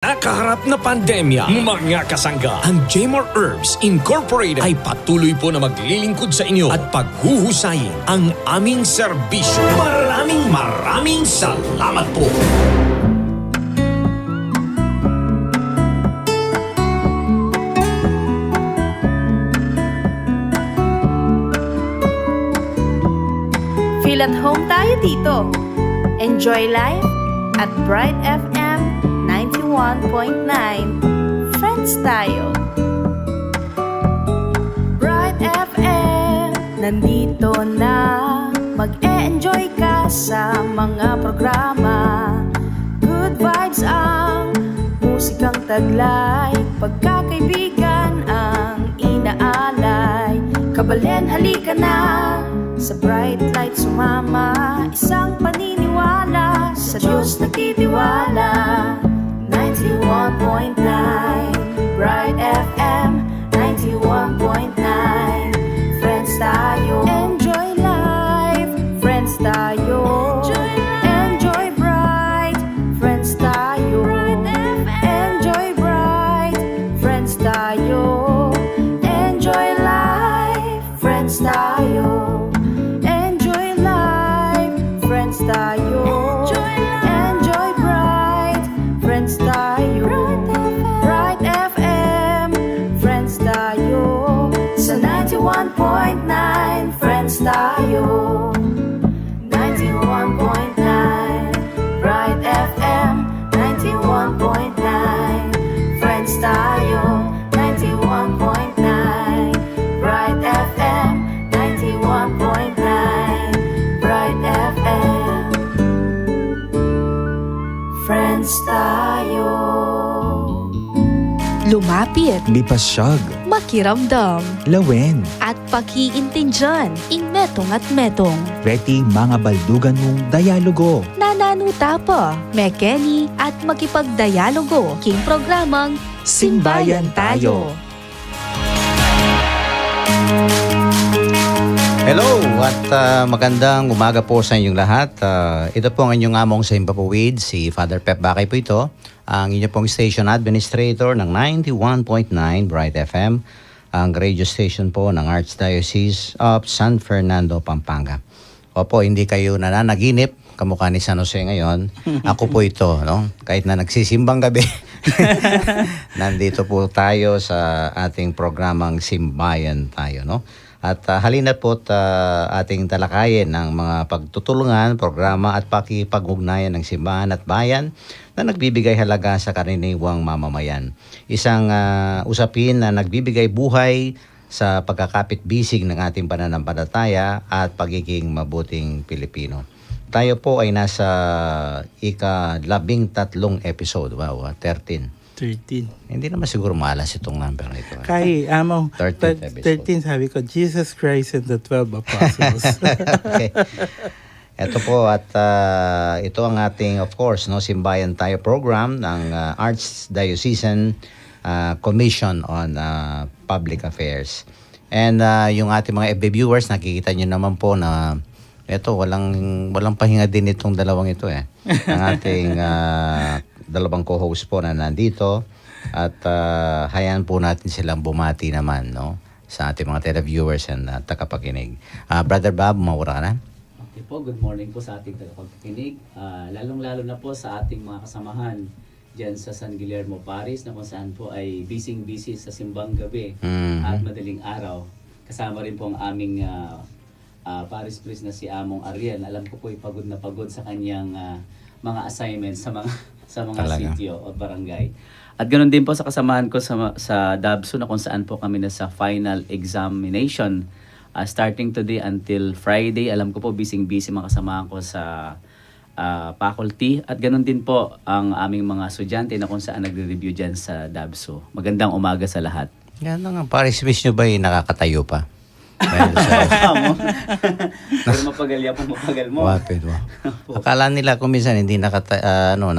Nakaharap na pandemya, mga kasangga, ang Jmore Herbs Incorporated ay patuloy po na maglilingkod sa inyo at paghuhusayin ang aming serbisyo. Maraming salamat po! Feel at home tayo dito. Enjoy life at Bright FM 91.9. Friends tayo. Bright FM, nandito na. Mag-e-enjoy ka sa mga programa. Good vibes ang musikang taglay. Pagkakaibigan ang inaalay. Kabalen, halika na. Sa bright light sumama. Isang paniniwala. Sa Diyos nagtitiwala. 91.9 Bright FM 91.9 Friends tayo. Enjoy life. Friends tayo. Enjoy bright. Friends tayo. Enjoy bright. Friends tayo. Enjoy life. Friends tayo. Enjoy life. Friends tayo. Enjoy bright. Friends tayo. Bright FM. Friends tayo. Sa 91.9 Friends tayo. 91.9 Bright FM 91.9 Friends tayo. 91.9 Bright FM 91.9 Bright FM Friends tayo. Lumapit, Lipasyag, makiramdam, Lawen, at pakiintindihan, inmetong at metong. Ready mga baldugan mong dialogo. Nananuta pa, mekeni at makipagdialogo. King programang Simbayan Tayo. Hello at magandang umaga po sa inyong lahat. Ito po ang inyong among sa Himpapuwid, si Father Pep Bakay po ito, ang inyong pong station administrator ng 91.9 Bright FM, ang radio station po ng Archdiocese of San Fernando, Pampanga. Opo, hindi kayo nananaginip, kamukha ni San Jose ngayon. Ako po ito, no? Kahit na nagsisimbang gabi. Nandito po tayo sa ating programang Simbayan Tayo, no? At halina po ating talakayin ang mga pagtutulungan, programa at pakipag-ugnayan ng simbahan at bayan na nagbibigay halaga sa karaniwang mamamayan. Isang usapin na nagbibigay buhay sa pagkakapit-bisig ng ating pananampalataya at pagiging mabuting Pilipino. Tayo po ay nasa ika-13 episode. Wow, 13. 13. Hindi naman siguro maalas itong number na ito. Kay, 13th episode. 13 sabi ko, Jesus Christ and the 12 Apostles. Okay. Ito po at ito ang ating, of course, no, Simbayan Tayo program ng Archdiocesan Commission on Public Affairs. And yung ating mga FB viewers, nakikita nyo naman po na ito, walang pahinga din itong dalawang ito eh. Ang ating dalawang co-host po na nandito at hayaan po natin silang bumati naman, no, sa ating mga televiewers and tagapakinig. Brother Bob, mawala ka na? Okay po, good morning po sa ating tagapagkikinig. Lalong-lalo na po sa ating mga kasamahan dyan sa San Guillermo Paris na kung saan po ay busy sa simbang gabi at madaling araw. Kasama rin po ang aming Paris priest na si Among Ariel. Alam ko po ay pagod na pagod sa kanyang mga assignments sa mga Talaga. sitio o barangay. At ganoon din po sa kasamahan ko sa Dabso na kung saan po kami na sa final examination. Starting today until Friday, alam ko po busy mga kasamahan ko sa faculty. At ganoon din po ang aming mga estudyante na kung saan nagre-review dyan sa Dabso. Magandang umaga sa lahat. Yan lang ang Paris priest nyo ba nakakatayo pa? Pero mapagalya po, mapagal mo. Wapid mo. Akala nila kung minsan hindi nakatayo, no?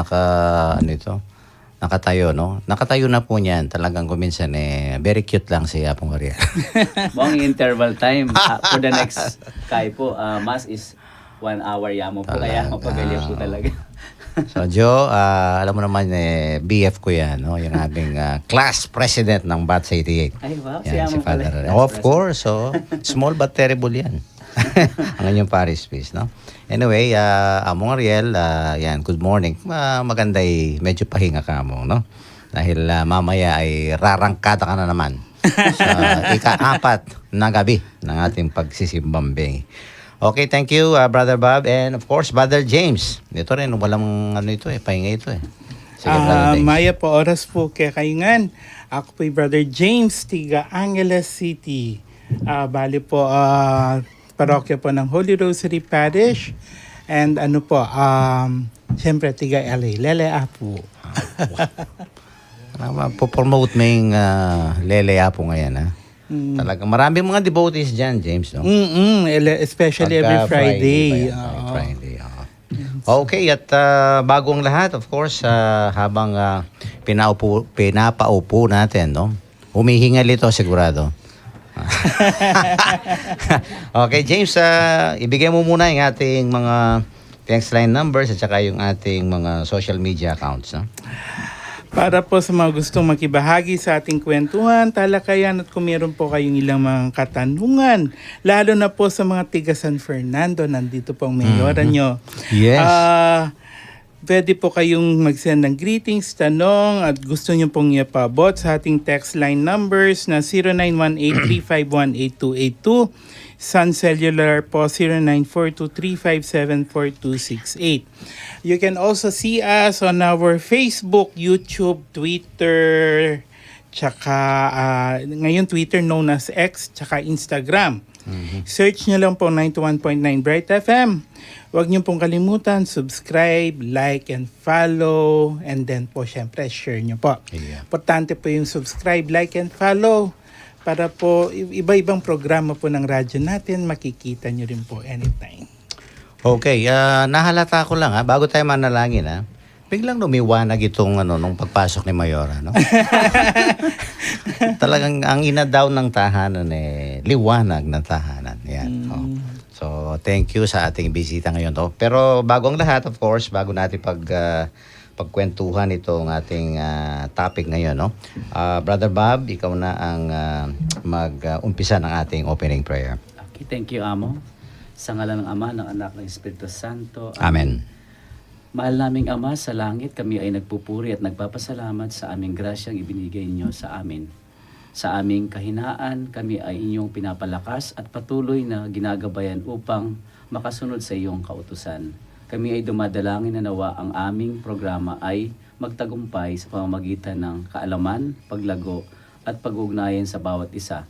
Nakatayo na po niyan. Talagang kung minsan very cute lang si Apong Ariel. Buong interval time for the next kay po, mass is 1 hour yamo po. Kaya mapagalya po talaga. So Joe, alam mo naman BF ko yan, no? Yung aming class president ng BATS 88. Ay, wow. Yan, si Siya mo pala. Father. Of course, so small but terrible yan. Ang inyong parish priest, no? Anyway, Among Ariel, yan, good morning. Maganda medyo pahinga ka mo, no? Dahil mamaya ay rarangkada ka na naman sa ika-4 na gabi ng ating pagsisimbambing. Okay, thank you, Brother Bob. And of course, Brother James. Ito rin, walang pahinga ito eh. Sige, Brother James. Maya po, oras po kaya kayungan. Ako po Brother James, tiga Angeles City. Bali po, parokya po ng Holy Rosary Parish. And siyempre tiga LA, Lele Apo. Po-promote mo yung Lele Apo ngayon, ha? Talagang maraming mga devotees dyan, James, no? Especially every Friday. Friday. Okay, at bago ang lahat, of course, habang pinapaupo natin, no? Humihingal ito, sigurado. Okay, James, ibigay mo muna yung ating mga text line numbers at saka yung ating mga social media accounts, no? Para po sa mga gustong makibahagi sa ating kwentuhan, talakayan at kung meron po kayong ilang mga katanungan, lalo na po sa mga tiga San Fernando, nandito po ang mayora nyo. Yes. Pwede po kayong mag-send ng greetings, tanong at gusto nyo pong iapabot sa ating text line numbers na 0918-351-8282, Sun Cellular po 0942-357-4268. You can also see us on our Facebook, YouTube, Twitter, tsaka ngayon Twitter known as X, tsaka Instagram. Search nyo lang po 91.9 Bright FM. Huwag nyo pong kalimutan, subscribe, like, and follow. And then po, syempre, share nyo po. Yeah. Importante po yung subscribe, like, and follow. Para po, iba-ibang programa po ng radyo natin, makikita nyo rin po anytime. Okay, nahalata ko lang, bago tayo manalangin, biglang lumiwanag itong nung pagpasok ni Mayora, no? Talagang ang ina-down ng tahanan liwanag ng tahanan. Yan. So, thank you sa ating bisita ngayon. Pero bago ang lahat, of course, bago natin pagkwentuhan itong ating topic ngayon, no? Brother Bob, ikaw na ang mag-umpisa ng ating opening prayer. Okay, thank you, Amo. Sa ngalan ng Ama, ng Anak, ng Espiritu Santo. Amen. Mahal naming Ama sa langit, kami ay nagpupuri at nagpapasalamat sa aming grasyang ibinigay niyo sa amin. Sa aming kahinaan, kami ay inyong pinapalakas at patuloy na ginagabayan upang makasunod sa iyong kautusan. Kami ay dumadalangin na nawa ang aming programa ay magtagumpay sa pamamagitan ng kaalaman, paglago at pag-ugnayan sa bawat isa.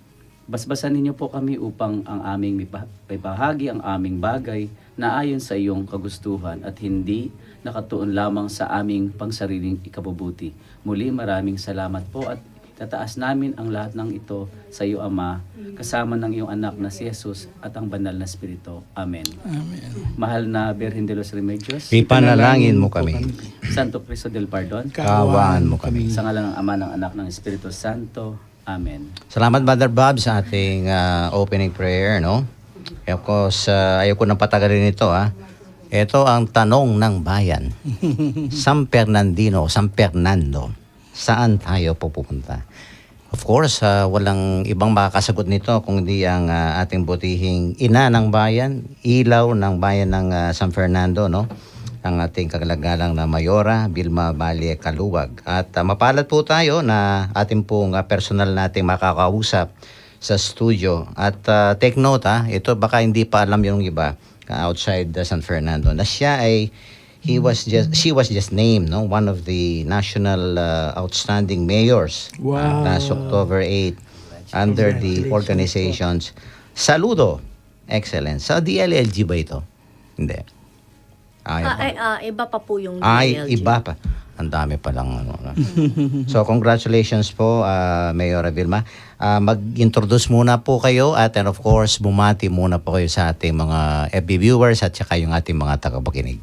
Basbasan ninyo po kami upang ang aming maibahagi ang aming bagay na ayon sa iyong kagustuhan at hindi nakatuon lamang sa aming pangsariling ikabubuti. Muli maraming salamat po at tataas namin ang lahat ng ito sa iyo, Ama, kasama ng iyong anak na si Jesus at ang banal na Espiritu. Amen. Amen. Mahal na Birhen de los Remedios, Ipanalangin mo kami. Santo Cristo del Pardon, Kaawaan mo kami. sa ngalan ng Ama, ng Anak, ng Espiritu Santo. Amen. Salamat, Brother Bob, sa ating opening prayer, no? Of course, ayoko nang patagalin ito, Ito ang tanong ng bayan. San Fernando, saan tayo pupunta? Of course, walang ibang makakasagot nito kung di ang ating butihing ina ng bayan, ilaw ng bayan ng San Fernando, no? Ang ating kagalagalang na Mayora, Vilma Valle Caluwag. At mapalad po tayo na ating pong personal nating makakausap sa studio. At take note, ito baka hindi pa alam yung iba outside San Fernando, na siya ay she was just named, no, one of the national outstanding mayors last October 8 under the organizations Saludo Excellence. Sa DLLG ba ito? Hindi. Iba pa po yung Ay, DLG. iba pa. Ang dami pa lang. So, congratulations po, Mayora Vilma. Mag-introduce muna po kayo at and of course, bumati muna po kayo sa ating mga FB viewers at saka yung ating mga tagapakinig.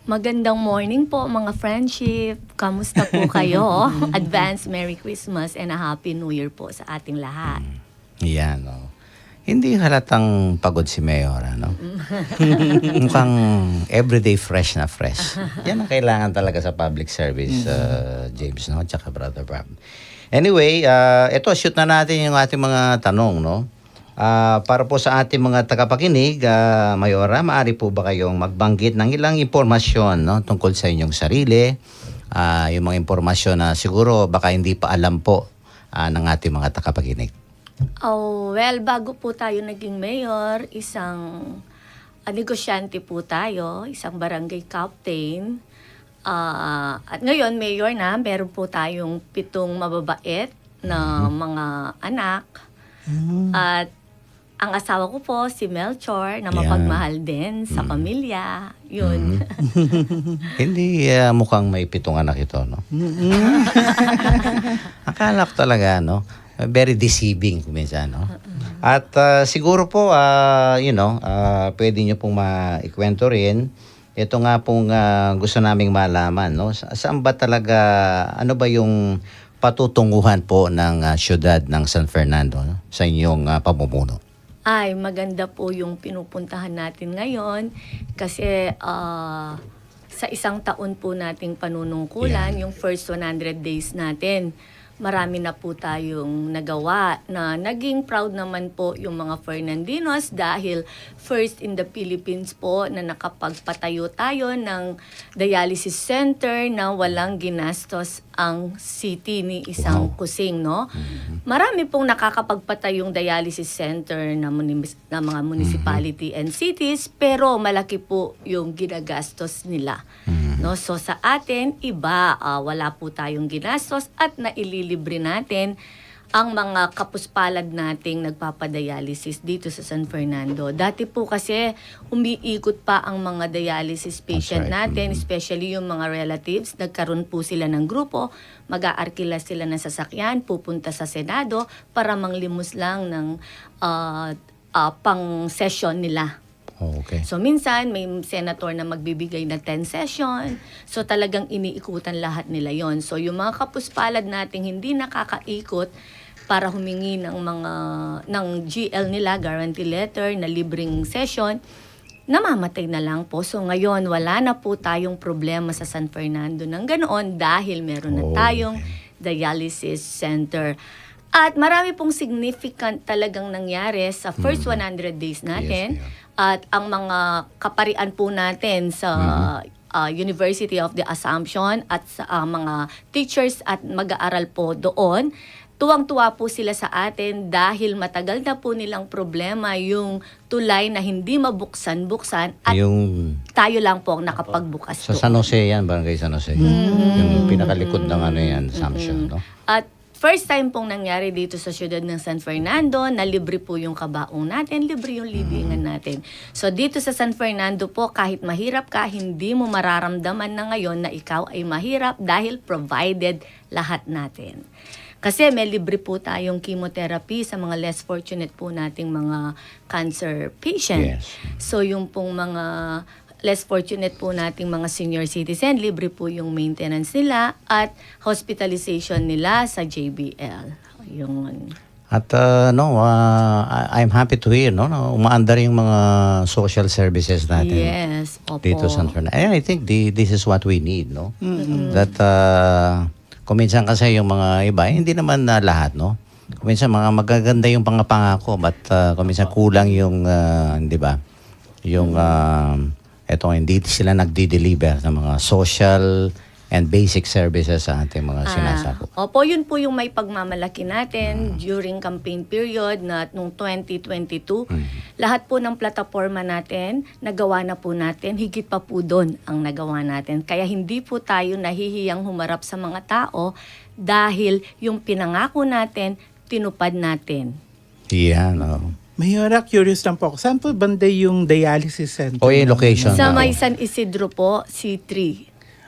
Magandang morning po mga friendship. Kamusta po kayo? Advance Merry Christmas and a Happy New Year po sa ating lahat. Yan, oh. Hindi halatang pagod si Mayor, ano? Mukhang everyday fresh na fresh. Yan ang kailangan talaga sa public service, James, no? Tsaka Brother Bob. Anyway, ito, shoot na natin yung ating mga tanong, no? Para po sa ating mga tagapakinig, Mayora, maaari po ba kayong magbanggit ng ilang impormasyon, no? Tungkol sa inyong sarili, yung mga impormasyon na siguro baka hindi pa alam po ng ating mga tagapakinig. Oh, well, bago po tayo naging mayor, isang negosyante po tayo, isang barangay captain. At ngayon, mayor na, meron po tayong 7 mababait na mga anak. At ang asawa ko po, si Melchor, na mapagmahal din sa pamilya. Yun. Hindi mukhang may 7 anak ito, no? Akala ko talaga, no? Very deceiving minsan, no? At siguro po, pwede nyo pong maikwento rin. Ito nga pong gusto naming malaman, no? Saan ba talaga, ano ba yung patutunguhan po ng syudad ng San Fernando, no? Sa inyong pamumuno? Ay, maganda po yung pinupuntahan natin ngayon kasi sa isang taon po nating panunungkulan, yung first 100 days natin, marami na po tayong nagawa na naging proud naman po yung mga Fernandinos dahil first in the Philippines po na nakapagpatayo tayo ng dialysis center na walang ginastos ang city ni isang kusing, no? Marami pong nakakapagpatayong dialysis center na mga municipality and cities pero malaki po yung ginagastos nila. No, so sa atin iba, wala po tayong ginastos at naililibre natin ang mga kapuspalad nating nagpapadialysis dito sa San Fernando. Dati po kasi umiikot pa ang mga dialysis patient natin, especially yung mga relatives. Nagkaroon po sila ng grupo, mag-aarkila sila ng sasakyan, pupunta sa Senado para manglimos lang ng pang-session nila. Okay. So minsan may senator na magbibigay ng 10 session. So talagang iniikutan lahat nila yon. So yung mga kapuspalad nating hindi nakakaikot para humingi ng GL nila, guarantee letter na libreng session, namamatay na lang po. So ngayon wala na po tayong problema sa San Fernando ng ganoon dahil meron na tayong dialysis center. At marami pong significant talagang nangyari sa first 100 days natin. At ang mga kaparian po natin sa University of the Assumption at sa mga teachers at mag-aaral po doon, tuwang-tuwa po sila sa atin dahil matagal na po nilang problema yung tulay na hindi mabuksan-buksan at tayo lang po ang nakapagbukas Sa San Jose yan, Barangay San Jose. Yung pinakalikod ng Assumption, no? At first time pong nangyari dito sa siyudad ng San Fernando na libre po yung kabaong natin, libre yung libingan natin. So dito sa San Fernando po, kahit mahirap ka, hindi mo mararamdaman na ngayon na ikaw ay mahirap dahil provided lahat natin. Kasi may libre po tayong chemotherapy sa mga less fortunate po nating mga cancer patient. Yes. So yung pong mga less fortunate po nating mga senior citizen, libre po yung maintenance nila at hospitalization nila sa JBL. Yung At I'm happy to hear, no, umaandar yung mga social services natin. yes, opo. Dito sa San Fernando. I think this is what we need, no? That kung minsan kasi yung mga iba, hindi naman na lahat, no? Kung minsan mga magaganda yung pangako, but kung minsan kulang yung, di ba? Yung eto, hindi sila nagdi-deliver ng mga social and basic services sa ating mga sinasako. Opo, yun po yung may pagmamalaki natin during campaign period na nung 2022. Lahat po ng plataforma natin, nagawa na po natin, higit pa po doon ang nagawa natin. Kaya hindi po tayo nahihiyang humarap sa mga tao dahil yung pinangako natin, tinupad natin. Yan, no. Mayora, curious lang po ako. Saan po banda yung dialysis center? O yung location. Sa no? may San Isidro po, C3.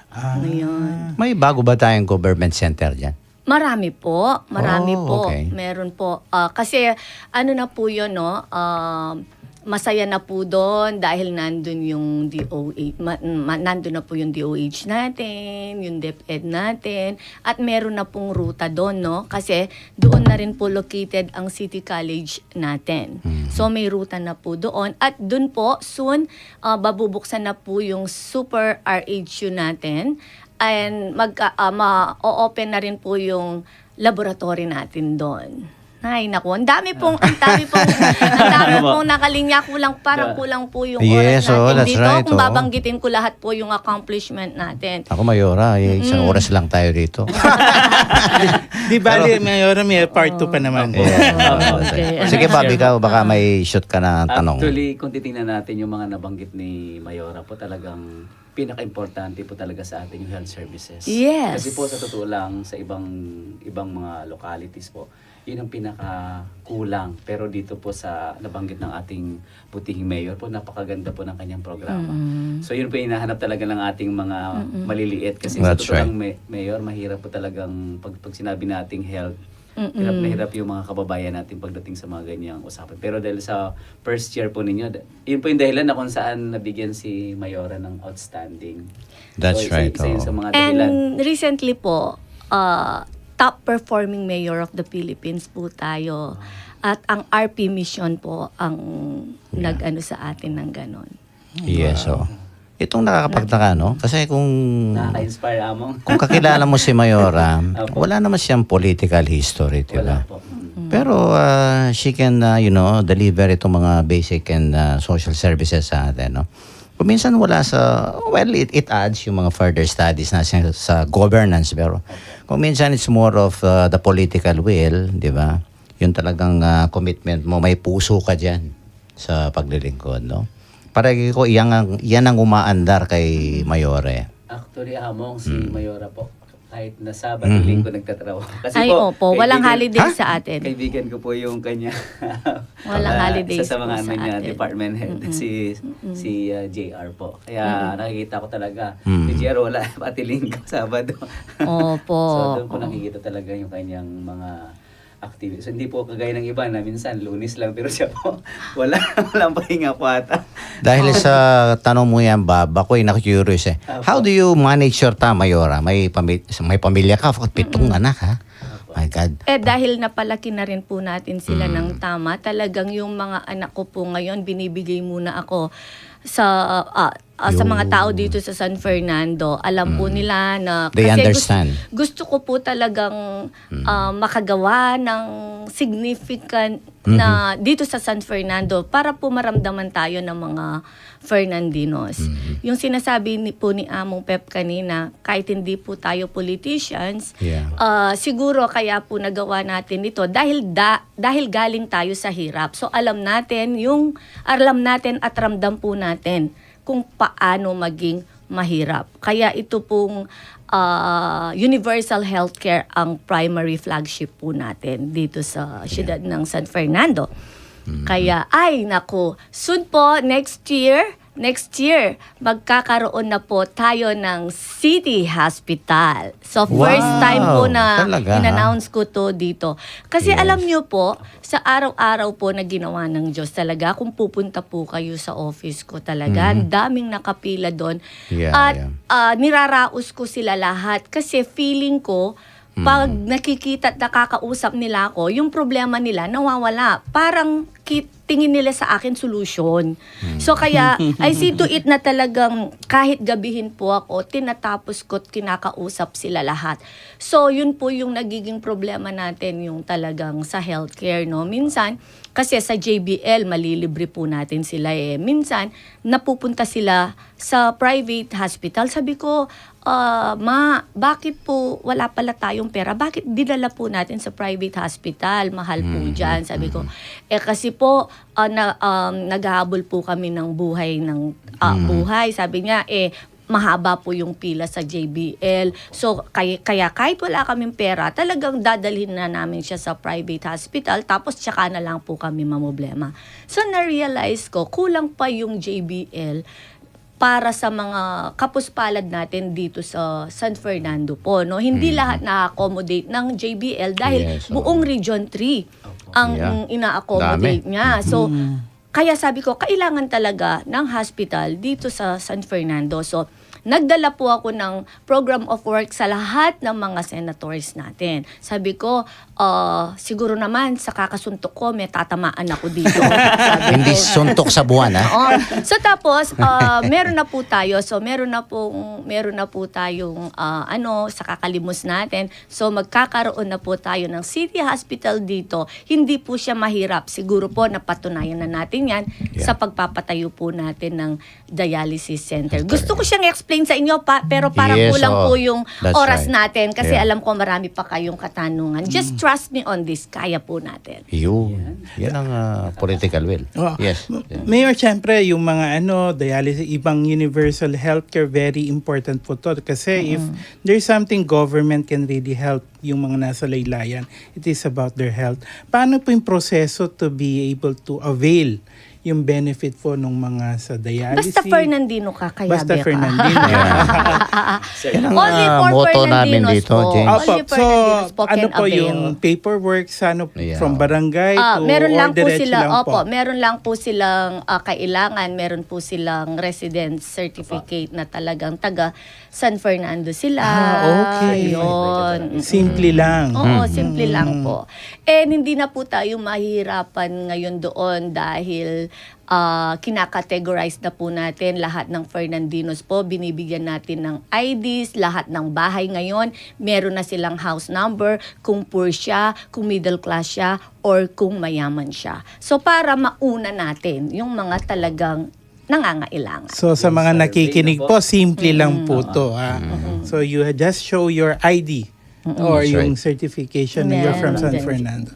Ngayon. May bago ba tayong government center dyan? Marami po. Marami Oh, po. okay. Meron po. Kasi ano na po yun, no? masaya na po doon dahil nandun yung DOH, nandun na po yung DOH natin, yung DepEd natin, at meron na pong ruta doon, no? Kasi doon na rin po located ang City College natin. So may ruta na po doon. At doon po, soon, babubuksan na po yung Super RHU natin. And ma-open na rin po yung laboratory natin doon. Ay, naku, ang dami pong nakalinya, parang kulang po yung oras Yes, natin that's dito. right, Kung oh. babanggitin ko lahat po yung accomplishment natin. Ako, Mayora, isang oras lang tayo dito. Di bali, Mayora, may part 2 pa naman. Okay. Sige, Bob, ikaw, baka may shoot ka na tanong. Actually, kung titingnan natin yung mga nabanggit ni Mayora po, talagang pinaka-importante po talaga sa atin yung health services. Yes. Kasi po sa totoo lang, sa ibang mga localities po, yun ang pinaka-kulang. Pero dito po sa nabanggit ng ating putihing mayor po, napakaganda po ng kanyang programa. So yun po yung hinahanap talaga ng ating mga maliliit. Kasi sa That's totoo right. lang, mayor, mahirap po talagang pag sinabi nating health, hirap na hirap yung mga kababayan natin pagdating sa mga ganyang usapan. Pero dahil sa first year po ninyo, yun po yung dahilan na kung saan nabigyan si Mayora ng outstanding. That's So, right, Isa yun oh. sa mga dahilan. And recently po, top performing mayor of the Philippines po tayo. At ang RP mission po ang nag-ano sa atin ng ganon. Yes, so. Itong nakakapagtaka, no? Kasi kung Nakaka-inspire, Among. kung kakilala mo si Mayora, wala naman siyang political history, di Wala ba? po. Pero she can, deliver itong mga basic and social services sa atin, no? Kung minsan wala sa, well, it adds yung mga further studies na sa governance, pero kung minsan it's more of the political will, di ba? Yung talagang commitment mo, may puso ka dyan sa paglilingkod, no? Para ko, yan ang umaandar kay Mayore. Actually, Among, si Mayora po, kahit na Sabado, Linggo nagtatrabaho. Kasi Ay, opo, walang holiday Ha? sa atin. Kaibigan ko po yung kanya. Walang holidays isa sa mga po sa niya, atin. department head, si JR po. Kaya nakikita ko talaga, si JR wala, pati Linggo, Sabado. Opo. So doon po nakikita talaga yung kanyang mga activities. So, hindi po kagaya ng iba na minsan Lunes lang, pero siya po walang pahinga po ata. Dahil sa tanong mo yan, Bob, ako'y na-curious eh. How do you manage your time, Mayora? May pamilya ka, 7 anak, ha? My God. Dahil napalaki na rin po natin sila ng tama, talagang yung mga anak ko po ngayon, binibigay muna ako sa mga tao dito sa San Fernando. Alam po nila na They understand. Gusto ko po talagang makagawa ng significant na dito sa San Fernando para po maramdaman tayo ng mga Fernandinos. Yung sinasabi po ni Among Pep kanina, kahit hindi po tayo politicians, siguro kaya po nagawa natin ito dahil galing tayo sa hirap. So alam natin at ramdam po natin kung paano maging mahirap. Kaya ito pong universal healthcare ang primary flagship po natin dito sa siyudad ng San Fernando. Kaya, soon po, next year, magkakaroon na po tayo ng City Hospital. So, first Wow! time po na Talaga, in-announce ko to dito. Kasi Yes. alam nyo po, sa araw-araw po na ginawa ng Diyos talaga, kung pupunta po kayo sa office ko talaga, ang daming nakapila doon. Yeah, At yeah. niraraos ko sila lahat kasi feeling ko, pag nakikita at nakakausap nila ako, yung problema nila nawawala. Parang tingin nila sa akin solution. So kaya, I see to it na talagang kahit gabihin po ako, tinatapos ko at kinakausap sila lahat. So yun po yung nagiging problema natin, yung talagang sa healthcare, no? Minsan, kasi sa JBL, malilibre po natin sila eh. Minsan, napupunta sila sa private hospital. Sabi ko, bakit po wala pala tayong pera? Bakit dinala po natin sa private hospital? Mahal po dyan. Sabi ko, kasi po, naghahabol po kami ng buhay. Sabi niya, mahaba po yung pila sa JBL. So, kaya kahit wala kaming pera, talagang dadalhin na namin siya sa private hospital, tapos tsaka na lang po kami mamoblema. So, na-realize ko, kulang pa yung JBL para sa mga kapuspalad natin dito sa San Fernando po, no? Hindi lahat na-accommodate ng JBL dahil Yes, buong Region 3 ang Yeah. ina-accommodate Dami. niya. So, kaya sabi ko, kailangan talaga ng hospital dito sa San Fernando. So, nagdala po ako ng program of work sa lahat ng mga senators natin. Sabi ko, siguro naman sa kakasuntok ko, may tatamaan ako dito. Sabi Hindi ko, suntok sa buwan, ha? Oo. So tapos meron na po tayo. So meron na po tayong sa kakalimos natin. So magkakaroon na po tayo ng city hospital dito. Hindi po siya mahirap. Siguro po napatunayan na natin 'yan sa pagpapatayo po natin ng dialysis center. Gusto ko siyang explain sa inyo pero parang Yes, kulang oo. po yung That's oras right. natin kasi Yeah. alam ko marami pa kayong katanungan. Just trust me on this. Kaya po natin. Yun. Yan ang political will. Oh, Yes. Mayor, syempre, yung mga dialysis, ibang universal healthcare, very important po to. Kasi if there's something government can really help yung mga nasa laylayan, it is about their health. Paano po yung proseso to be able to avail yung benefit po ng mga sa dialysis? Basta Fernandino ka, kaya Basta Beka. Fernandino. Yan ang Only for motto namin Fernandinos dito, po. James. Opo, Only so Fernandinos po ano can po avail. yung paperwork Yeah. from barangay to Meron lang po diretso sila, lang po? meron lang po silang kailangan, meron po silang residence certificate na talagang taga San Fernando sila. Okay. Yun. Simple lang. Oo, simple lang po. And hindi na po tayo mahirapan ngayon doon dahil kinakategorize na po natin lahat ng Fernandinos po. Binibigyan natin ng IDs, lahat ng bahay ngayon. Meron na silang house number, kung poor siya, kung middle class siya, or kung mayaman siya. So para mauna natin yung mga talagang nangangailangan. So sa mga survey nakikinig na po. po, simple lang po to. So you just show your ID or That's yung right. certification na you're from San Meron din. Fernando.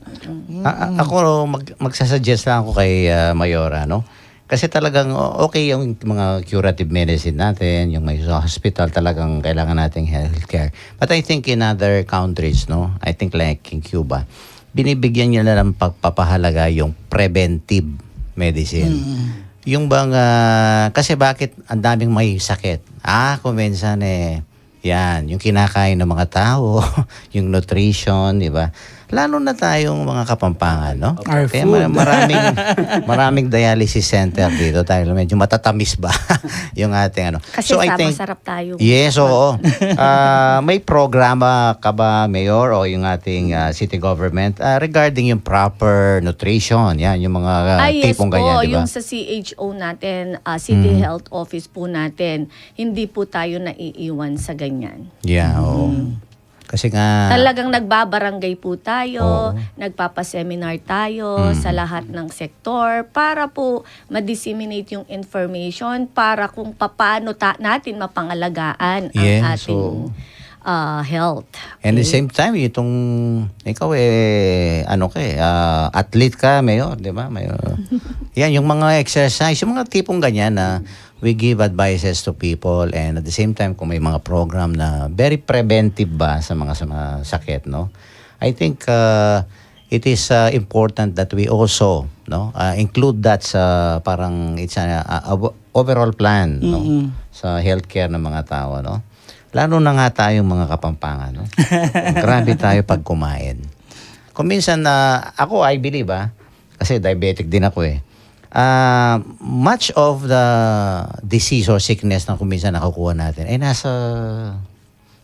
Ako, magsasuggest lang ako kay Mayora, no? Kasi talagang okay yung mga curative medicine natin, yung may hospital talagang kailangan nating healthcare. But I think in other countries, no? I think like in Cuba, binibigyan nila ng pagpapahalaga yung preventive medicine. Yung bang, kasi bakit ang daming may sakit? Kuminsan yan, yung kinakain ng mga tao, yung nutrition, di ba? Lalo na tayong mga Kapampangan, no? Our Kaya food. maraming dialysis center dito tayo. Medyo matatamis ba yung ating ano? Kasi masarap tayo. Yes, oo. May programa ka ba, Mayor, o yung ating city government regarding yung proper nutrition? Yan, yung mga Yes tipong po, ganyan, di ba? yung sa CHO natin, City Health Office po natin, hindi po tayo naiiwan sa ganyan. Yeah, oo. Kasi nga... Talagang nagbabarangay po tayo, Oo. nagpapaseminar tayo sa lahat ng sektor para po ma-disseminate yung information para kung paano natin mapangalagaan ang Yes, ating health. And at the same time, itong, ikaw athlete ka, Mayor, di ba? Yan, yung mga exercise, yung mga tipong ganyan na we give advices to people and at the same time, kung may mga program na very preventive ba sa mga sakit, no? I think it is important that we also include that sa parang it's a overall plan, no? Sa healthcare ng mga tao, no? Lalo na nga tayong mga Kapampangan, no? Grabe tayo pag kumain. Kung minsan ako, I believe, kasi diabetic din ako much of the disease or sickness na kung minsan nakukuha natin ay nasa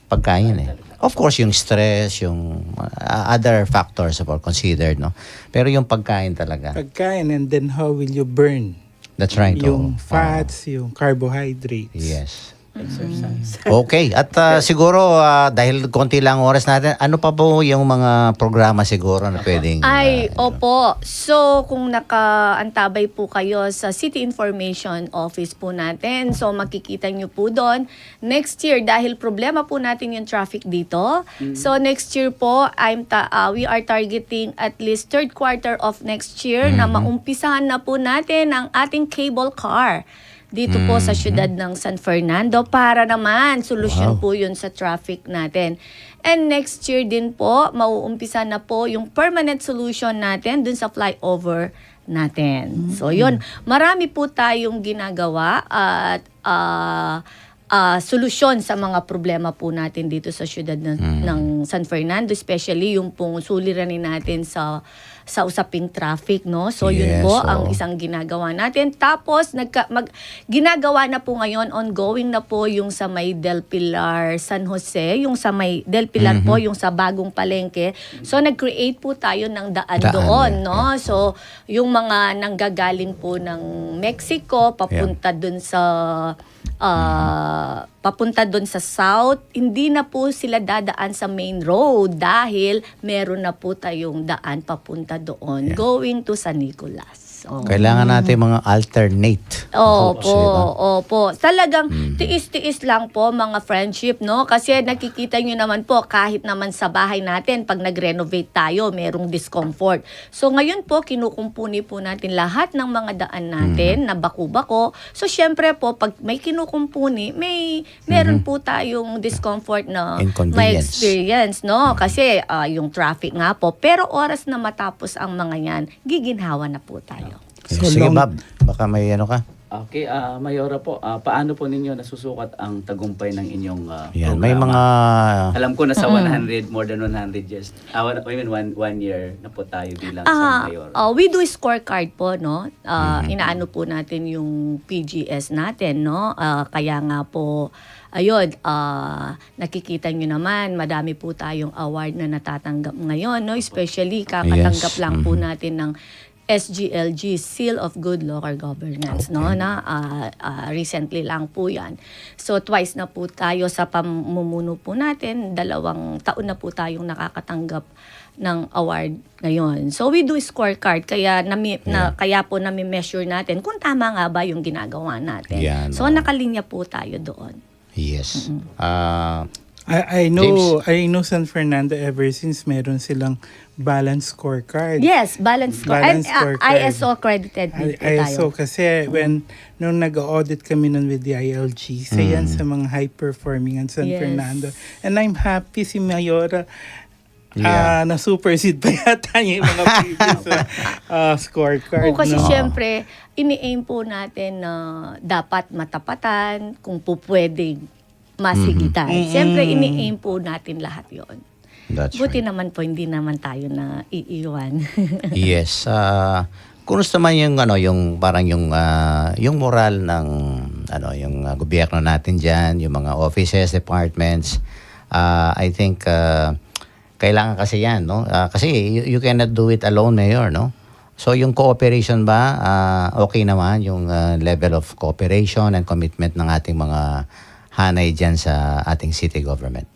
pagkain Of course, yung stress, yung other factors are considered, no? Pero yung pagkain talaga. Pagkain, and then how will you burn That's right. yung oo. fats, yung carbohydrates? Yes. Exercise. Okay. At siguro, dahil konti lang oras natin, ano pa po yung mga programa siguro na pwedeng... Opo. So, kung nakaantabay po kayo sa City Information Office po natin, so makikita nyo po doon. Next year, dahil problema po natin yung traffic dito, so next year po, we are targeting at least third quarter of next year na maumpisahan na po natin ang ating cable car dito po sa siyudad ng San Fernando para naman solusyon po yun sa traffic natin. And next year din po, mauumpisa na po yung permanent solution natin dun sa flyover natin. So yun, marami po tayong ginagawa at solusyon sa mga problema po natin dito sa siyudad ng ng San Fernando, especially yung pong suliranin natin sa usaping traffic, no? So yun Yes, po oo. ang isang ginagawa natin. Tapos ginagawa na po ngayon, ongoing na po yung sa may Del Pilar, San Jose, yung sa may Del Pilar po, yung sa bagong palengke. So nag-create po tayo ng daan doon, no? So yung mga nanggagaling po ng Mexico papunta dun sa papunta doon sa south, hindi na po sila dadaan sa main road dahil meron na po tayong daan papunta doon going to San Nicolas. Oh. Kailangan natin mga alternate. Opo, Diba? opo. Talagang tiis-tiis lang po mga friendship, no? Kasi nakikita nyo naman po, kahit naman sa bahay natin, pag nag-renovate tayo, merong discomfort. So ngayon po, kinukumpuni po natin lahat ng mga daan natin na baku-bako. So syempre po, pag may kinukumpuni, meron po tayong discomfort na Inconvenience. may experience, no? Kasi yung traffic nga po. Pero oras na matapos ang mga yan, giginhawa na po tayo. So Sige, long- Bob. Baka may ano ka? Okay, Mayora po, paano po ninyo nasusukat ang tagumpay ng inyong Yan. programa? May mga... Alam ko nasa 100, more than 100 years. I mean, one year na po tayo bilang sa Mayora. We do scorecard po, no? Inaano po natin yung PGS natin, no? Kaya nga po, ayun, nakikita nyo naman, madami po tayong award na natatanggap ngayon, no? Especially, kakatanggap Yes. lang po natin ng SGLG, Seal of Good Local Governance, no? Na recently lang po 'yan. So twice na po tayo sa pamumuno po natin, 2 taon na po tayong nakakatanggap ng award ngayon. So we do scorecard kaya kaya po nami-measure natin kung tama nga ba yung ginagawa natin. Yan, So oo. nakalinya po tayo doon. Yes. I know San Fernando ever since meron silang balance scorecard. Yes, balance score. And Balance scorecard. ISO accredited din po ISO tayo. kasi nung nag-audit kami nun with the ILG, isa yan sa mga high-performing ang San Yes. Fernando. And I'm happy si Mayora Yeah. na-supersede pa yata yung mga previous scorecard. O kasi no? syempre, ini-aim po natin na dapat matapatan kung po pwedeng masigitan. Syempre, ini-aim po natin lahat yon. That's Buti right. naman po, hindi naman tayo na iiwan. Yes. Kumusta man yung parang yung moral ng yung gobyerno natin diyan, yung mga offices, departments. I think kailangan kasi yan, no? Kasi you cannot do it alone, Mayor, no? So yung cooperation ba, okay naman yung level of cooperation and commitment ng ating mga hanay diyan sa ating city government?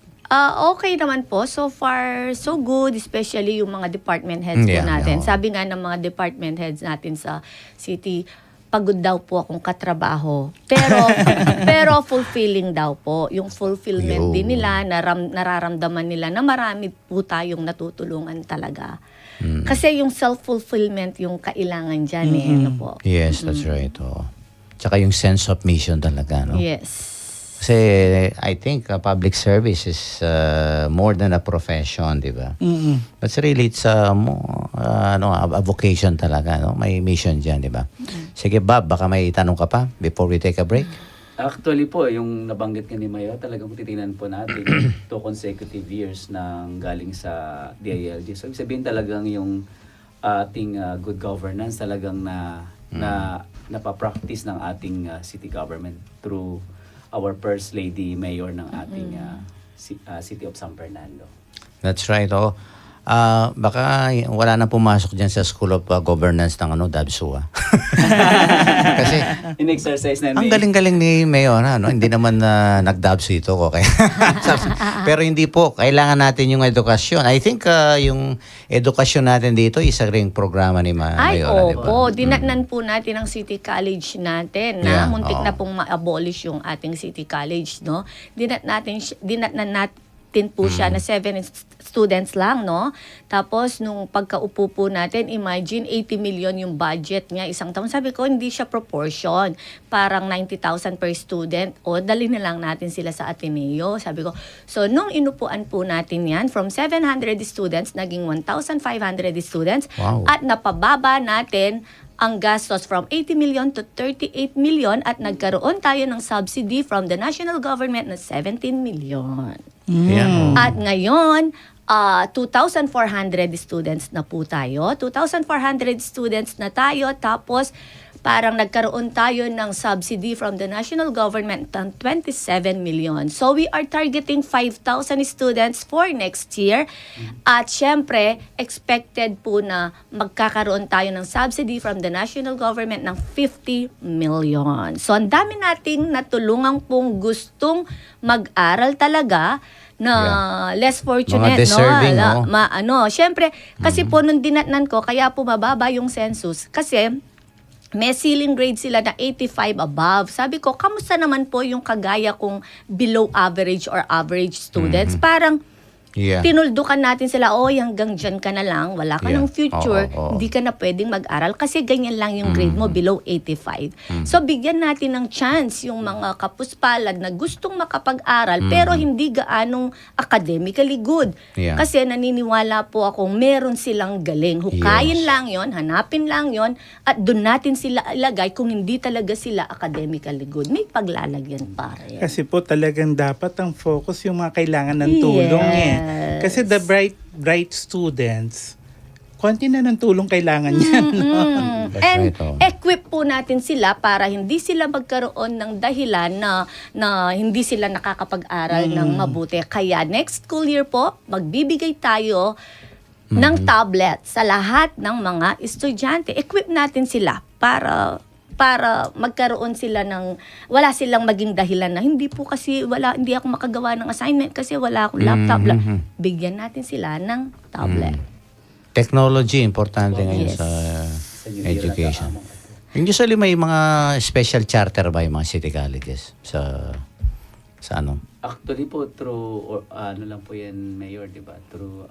Okay naman po. So far, so good. Especially yung mga department heads po Yeah, natin. yeah. Sabi nga ng mga department heads natin sa city, pagod daw po akong katrabaho. Pero fulfilling daw po. Yung fulfillment Yo. din nila, nararamdaman nila na marami po tayong natutulungan talaga. Kasi yung self-fulfillment yung kailangan dyan ano po. Yes, that's right. Oh. Tsaka yung sense of mission talaga, no? Yes. Kasi I think public service is more than a profession, di ba? But really, it's a vocation talaga, no? May mission dyan, di ba? Sige, Bob, baka may tanong ka pa before we take a break? Actually po, yung nabanggit ka ni Mayor, talagang titinan po natin 2 consecutive years nang galing sa DILG. So, ibig sabihin talagang yung ating good governance talagang napapractice ng ating city government through our First Lady Mayor ng ating City of San Fernando. That's right, oh. Baka wala na pumasok dyan sa School of Governance ng DABSU, ah. Kasi In-exercise na ang galing-galing ni Mayor, hindi naman nag-DABSU ito ko. Kaya pero hindi po, kailangan natin yung edukasyon. I think yung edukasyon natin dito, isa ring programa ni Ay, Mayor. opo. Dinatnan po natin ang City College natin na Yeah, muntik oo. na pong ma-abolish yung ating City College, no? Dinatnan natin po siya na 7 students lang, no? Tapos, nung pagkaupo po natin, imagine 80 million yung budget niya isang taon. Sabi ko, hindi siya proportion. Parang 90,000 per student. O, dali na lang natin sila sa Ateneo. Sabi ko, so, nung inupuan po natin yan, from 700 students, naging 1,500 students. Wow. At napababa natin ang gastos from 80 million to 38 million at nagkaroon tayo ng subsidy from the national government na 17 million. Yan, oh. At ngayon, 2,400 students na po tayo. 2,400 students na tayo. Tapos, parang nagkaroon tayo ng subsidy from the national government ng 27 million. So, we are targeting 5,000 students for next year. At syempre, expected po na magkakaroon tayo ng subsidy from the national government ng 50 million. So, ang dami nating natulungan pong gustong mag-aral talaga na less fortunate, Mga deserving, no? Syempre, kasi po nung dinatnan ko, kaya po mababa yung census. Kasi, may ceiling grade sila na 85 above. Sabi ko, kamusta naman po yung kagaya kong below average or average students? Parang Yeah. tinuldukan natin sila, hanggang dyan ka na lang, wala ka Yeah. ng future, Oo. hindi ka na pwedeng mag-aral kasi ganyan lang yung grade mo, below 85. So, bigyan natin ng chance yung mga kapuspalad na gustong makapag-aral pero hindi gaanong academically good. Yeah. Kasi naniniwala po akong meron silang galing. Hukayin Yes. lang yon, hanapin lang yon, at doon natin sila ilagay kung hindi talaga sila academically good. May paglalagyan pa rin. Kasi po talagang dapat ang focus yung mga kailangan ng tulong Kasi the bright students, konti na ng tulong kailangan yan. No? That's And right, oh. equip po natin sila para hindi sila magkaroon ng dahilan na hindi sila nakakapag-aral ng mabuti. Kaya next school year po, magbibigay tayo ng tablet sa lahat ng mga estudyante. Equip natin sila para magkaroon sila ng, wala silang maging dahilan na hindi ako makagawa ng assignment kasi wala akong laptop. Bigyan natin sila ng tablet. Technology, importante ngayon Yes. sa New education. Era Usually may mga special charter ba yung mga city colleges sa ano? Actually po, through, ano lang po yan, Mayor, di ba? Through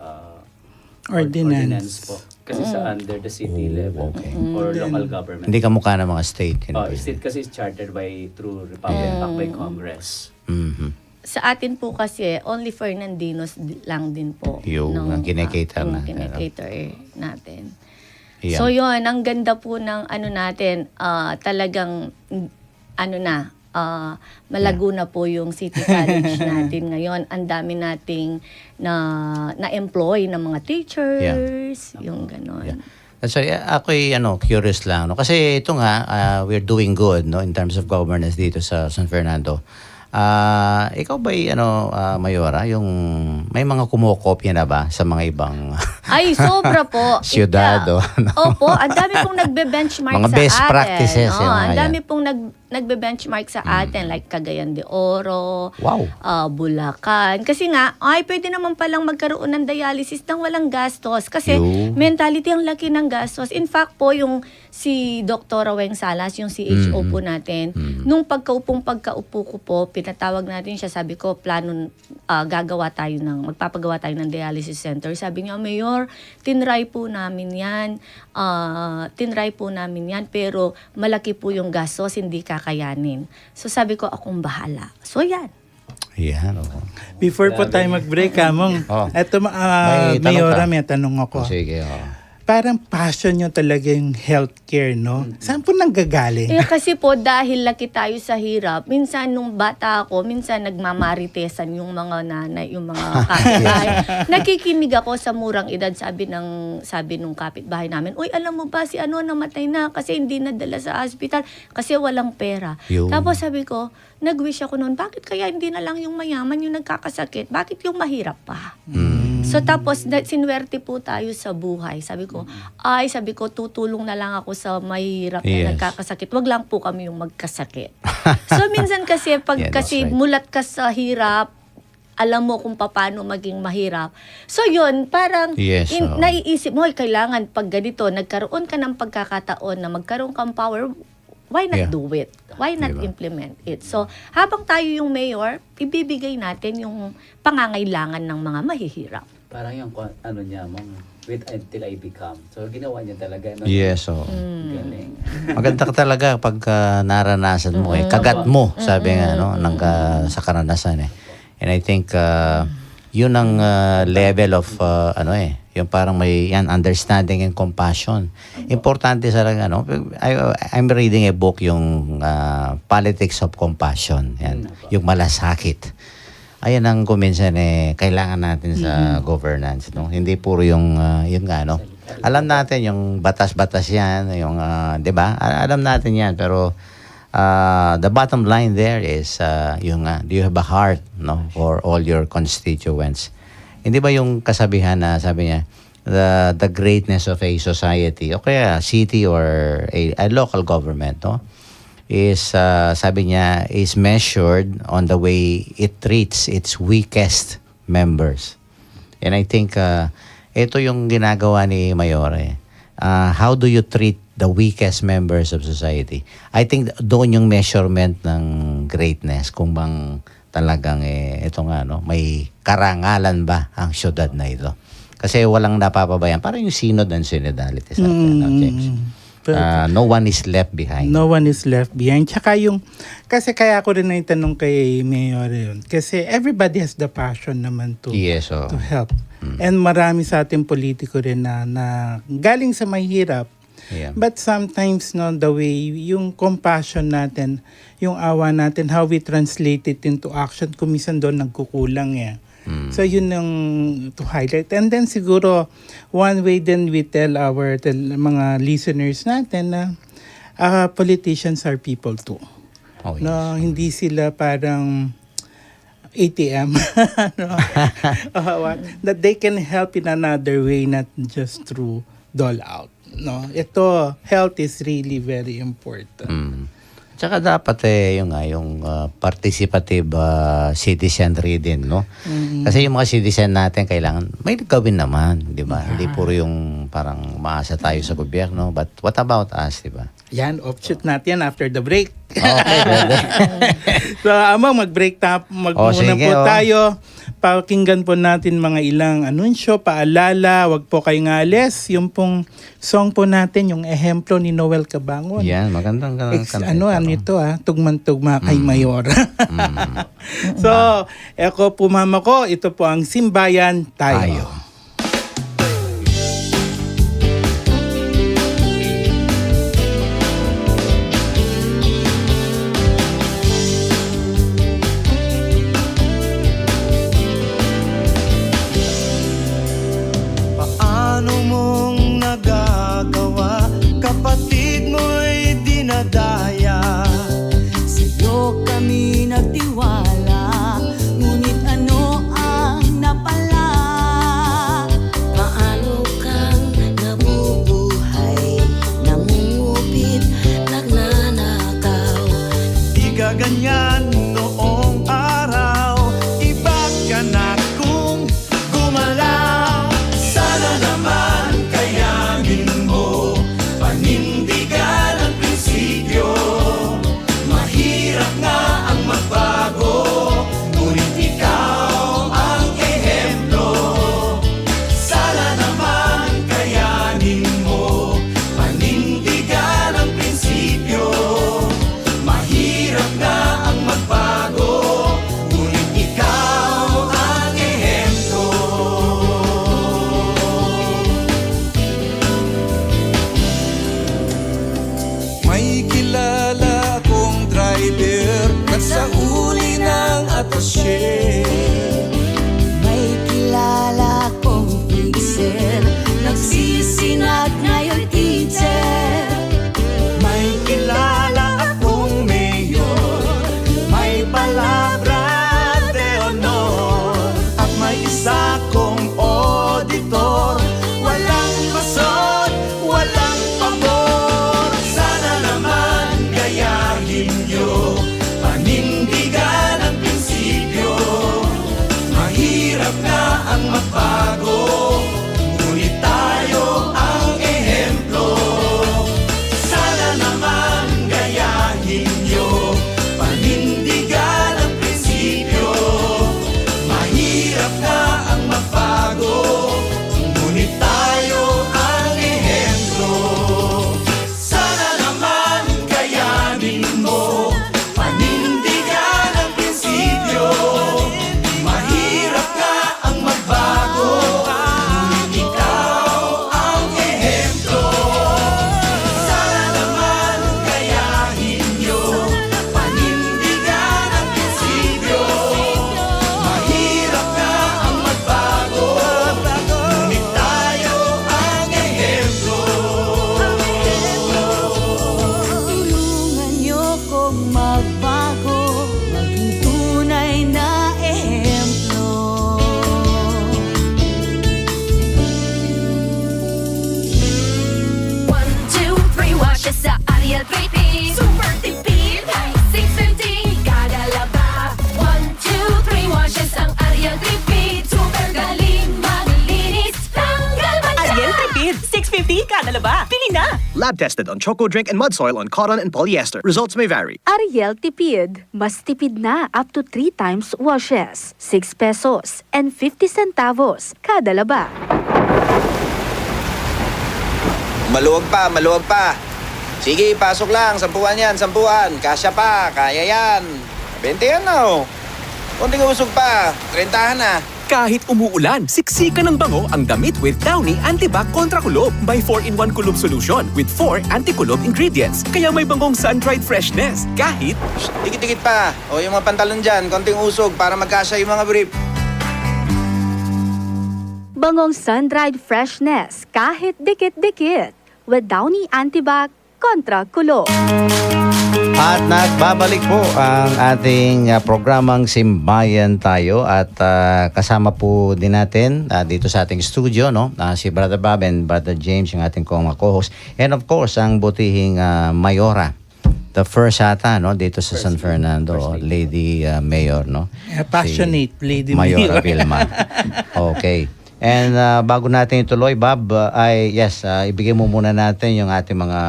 Ordinance. po. Kasi sa under the city level okay. or local government. Hindi kamukha ng mga state. State kasi is chartered through Republic Act by Congress. Mhm. Sa atin po kasi, only Fernandinos lang din po. Yung ang kinikater yung natin. kinikater natin. Yeah. So yun, ang ganda po ng natin, talagang, malago na po yung City College natin ngayon. Ang dami nating na-employ ng mga teachers, yung gano'n. Yeah. That's why ako'y curious lang, no? Kasi ito nga, we're doing good, no, in terms of governance dito sa San Fernando. Ikaw ba'y Mayora, yung may mga kumokopya na ba sa mga ibang Ay, sobra po. Siyudad, Yeah. Opo, ang dami pong nagbe-benchmark Mga sa best atin. practices, yung mga Ang dami yan. pong nagbe-benchmark sa atin, like Cagayan de Oro, Wow. Bulacan. Kasi nga, pwede naman palang magkaroon ng dialysis nang walang gastos. Kasi Yun. mentality ang laki ng gastos. In fact po, yung si Dr. Weng Salas, yung CHO po natin, nung pagkaupo ko po, pinatawag natin siya, sabi ko, magpapagawa tayo ng dialysis center. Sabi niya, Mayor, tinry po namin yan, pero malaki po yung gastos, hindi kakayanin. So sabi ko, akong bahala. So yan. Yan, oo. Before po tayo mag-break, Kamong, eto, May tanong Mayora, ka? may tanong ako. Sige, oo. Parang passion nyo talaga yung healthcare, no? Saan po nanggagaling? Kasi po, dahil laki tayo sa hirap, minsan nung bata ako, minsan nagmamaritesan yung mga nanay, yung mga kapitbahay. Nakikinig ako sa murang edad, sabi nung kapitbahay namin, uy, alam mo ba si namatay na kasi hindi nadala sa hospital kasi walang pera. Yun. Tapos sabi ko, nag-wish ako noon, bakit kaya hindi na lang yung mayaman yung nagkakasakit? Bakit yung mahirap pa? So tapos, sinwerte po tayo sa buhay. Sabi ko, tutulong na lang ako sa mahirap na Yes. nagkakasakit. Wag lang po kami yung magkasakit. So minsan kasi, Yeah, that's right. mulat ka sa hirap, alam mo kung paano maging mahirap. So yun, parang Yes, oo. naiisip mo, kailangan pag ganito, nagkaroon ka ng pagkakataon na magkaroon kang power, why not Yeah. do it? Why not Diba? implement it? So, habang tayo yung mayor, ibibigay natin yung pangangailangan ng mga mahihirap. Parang yung niya, wait until I become. So, ginawa niya talaga. No? Yes, oo. Galing. Maganda ka talaga pag naranasan mo kagat mo, sabi nga sa karanasan And I think yun ang level of yung parang may understanding and compassion. Importante talaga I'm reading a book yung Politics of Compassion. Yan, yung malasakit. ayan ang kuminsan kailangan natin sa governance, no? Hindi puro yung yun nga, no? Alam natin yung batas-batas yan, yung 'di ba? Alam natin yan, pero the bottom line there is yung do you have a heart, no, for all your constituents? Hindi ba yung kasabihan na sabi niya, the greatness of a society o kaya city or a local government, no, is sabi niya is measured on the way it treats its weakest members. And I think ito yung ginagawa ni Mayore. How do you treat the weakest members of society? I think doon yung measurement ng greatness, kung bang talagang ito nga, no, may karangalan ba ang syudad na ito. Kasi walang napapabayan. Parang yung synod and synodality sa atin, no, James? No one is left behind. No one is left behind. Tsaka kasi kaya ko rin na itanong kay Mayor yun. Kasi everybody has the passion naman to help. And marami sa ating politiko rin na galing sa mahirap. Yeah. But sometimes, no, the way, yung compassion natin, yung awa natin, how we translate it into action, kumisan doon nagkukulang So yun ang to highlight. And then siguro, one way then we tell mga listeners natin na politicians are people too. Oh, yes. No, hindi sila parang ATM. No? That they can help in another way, not just through dole out. No, ito, health is really very important. Tsaka dapat yung participative citizenry din, no? Kasi yung mga citizen natin kailangan may gawin naman, 'di ba? Hindi puro yung parang umaasa tayo sa gobyerno, but what about us, 'di ba? Yan, offshoot natin after the break. Okay, pwede. So, Amang, mag-break muna po tayo. Pakinggan po natin mga ilang anunsyo, paalala, wag po kayong alis. Yung pong song po natin, yung ehemplo ni Noel Cabangon. Yan, magandang kanta. Ito tugman-tugma kay Mayor. So, ako po mama ko, ito po ang Simbayan Tayo. Paano mong nagagawa? Kapatid mo'y dinadaya. Sa'yo kami nagtiwala, ngunit ano ang napala? $6.50 kada laba. Pili na! Lab tested on Choco Drink and Mud Soil on cotton and polyester. Results may vary. Ariel Tipid. Mas tipid na up to 3 times washes. 6 pesos and 50 centavos kada laba. Maluwag pa. Sige, pasok lang. 10 yan, 10. Kasya pa, kaya yan. 20 yan na oh. Konting usog pa, 30 na. Kahit umuulan, siksikan ng bango ang damit with Downy Antibac Kontra Kulob. May 4-in-1 kulob solution with 4 anti-kulob ingredients. Kaya may bangong sun-dried freshness. Kahit Dikit-dikit pa. O yung mga pantalon dyan, konting usog para magkasya yung mga brief. Bangong sun-dried freshness kahit dikit-dikit. With Downy Antibac Kontra Kulo. At nagbabalik po ang ating programang Simbayan Tayo at kasama po din natin dito sa ating studio no si Brother Bob and Brother James yung ating co-host and of course ang butihing Mayora, the first ata no dito sa San Fernando, Lady Mayor no. Passionate Lady Mayora Mayor. Vilma. Okay. And bago natin ituloy, Bob, ibigay mo muna natin yung ating mga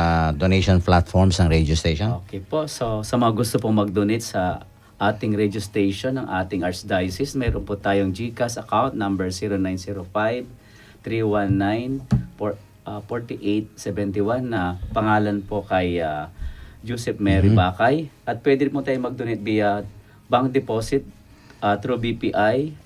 donation platforms ng radio station. Okay po. So, sa mga gusto pong mag-donate sa ating radio station ng ating Archdiocese, meron po tayong GCash account number 0905-319-4871 na pangalan po kay Joseph Mary Bakay. At pwede po tayo mag-donate via bank deposit through BPI,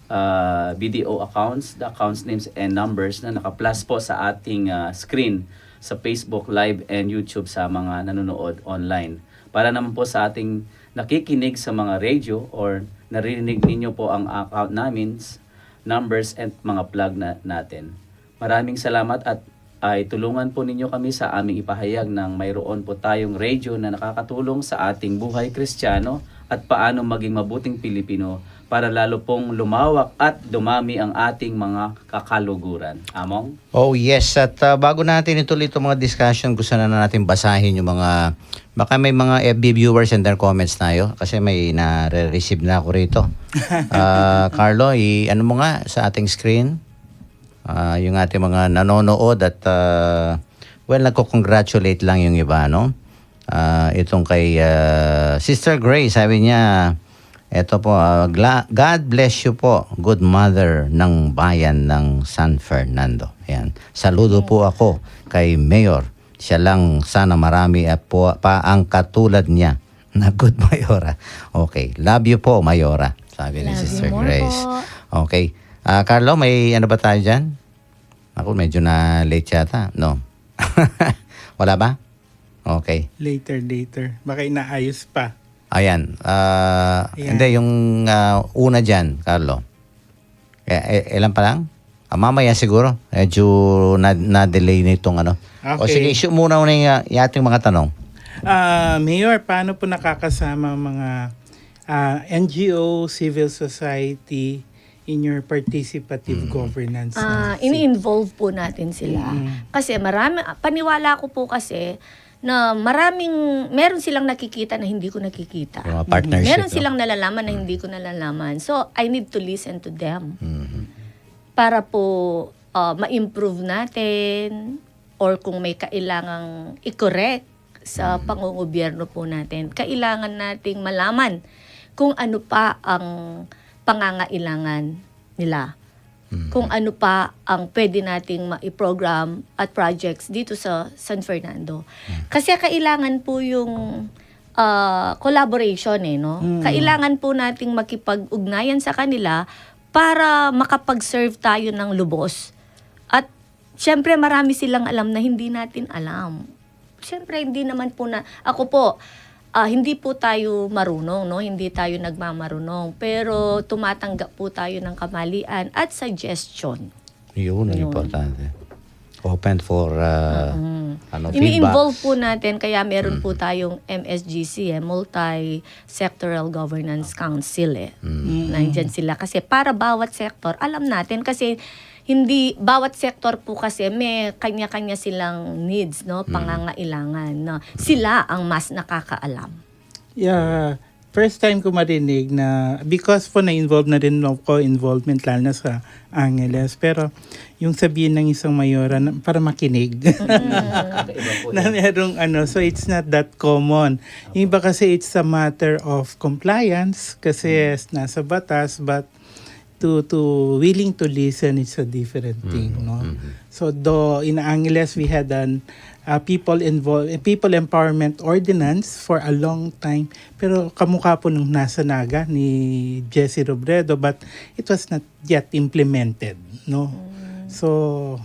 BDO accounts, the accounts names and numbers na naka-plus po sa ating screen sa Facebook Live and YouTube sa mga nanonood online. Para naman po sa ating nakikinig sa mga radio or naririnig ninyo po ang account namin, numbers and mga plug natin. Maraming salamat at ay tulungan po ninyo kami sa aming ipahayag ng mayroon po tayong radio na nakakatulong sa ating buhay Kristiyano at paano maging mabuting Pilipino para lalo pong lumawak at dumami ang ating mga kakaluguran. Among? Oh yes, at bago natin ituloy itong mga discussion, gusto na natin basahin yung mga, baka may mga FB viewers and their comments tayo kasi may na-receive na ako rito. Carlo, ano mo nga sa ating screen? Yung ating mga nanonood at nagko-congratulate lang yung iba, no? Itong kay Sister Grace, sabi niya, eto po, God bless you po, good mother ng bayan ng San Fernando. Ayan. Saludo po ako kay Mayor. Siya lang sana marami po pa ang katulad niya na good Mayora. Okay. Love you po, Mayora. Sabi ni Sister Grace. Okay. Carlo, may ano ba tayo dyan? Ako medyo na late yata. No. Wala ba? Okay. Later. Baka inaayos pa. Ayan. Hindi, yung una dyan, Carlo. Ilan pa lang? Mamaya siguro. Medyo na-delay na itong ano. Okay. O sige, issue muna yung ating mga tanong. Mayor, paano po nakakasama mga NGO, civil society in your participative governance? Ini-involve po natin sila. Kasi paniwala ko po kasi na meron silang nakikita na hindi ko nakikita. Yung mga partnership. Meron silang nalalaman na hindi ko nalalaman. So, I need to listen to them. Para po ma-improve natin or kung may kailangang i-correct sa pangungobyerno po natin, kailangan nating malaman kung ano pa ang pangangailangan nila. Kung ano pa ang pwede nating ma-program at projects dito sa San Fernando. Kasi kailangan po yung collaboration no? Kailangan po nating makipag-ugnayan sa kanila para makapag-serve tayo ng lubos. At syempre marami silang alam na hindi natin alam. Syempre hindi naman po ako po, hindi po tayo marunong, no? Hindi tayo nagmamarunong. Pero tumatanggap po tayo ng kamalian at suggestion. Yun ang importante. Open for feedback. Ini-involve po natin, kaya meron po tayong MSGC, Multi-Sectoral Governance Council. Nandyan sila. Kasi para bawat sektor, alam natin. Kasi hindi, bawat sektor po kasi may kanya-kanya silang needs, no? Pangangailangan. No? Sila ang mas nakakaalam. Yeah. first time ko marinig na, because po na-involve na rin ako, involvement lalo na sa Angeles, pero yung sabihin ng isang mayora para makinig. Na merong so it's not that common. Yung iba kasi it's a matter of compliance kasi nasa batas, but to willing to listen, it's a different thing, no? So though in Angeles we had an people empowerment ordinance for a long time, pero kamukha po nung nasa Naga ni Jesse Robredo, but it was not yet implemented, no? So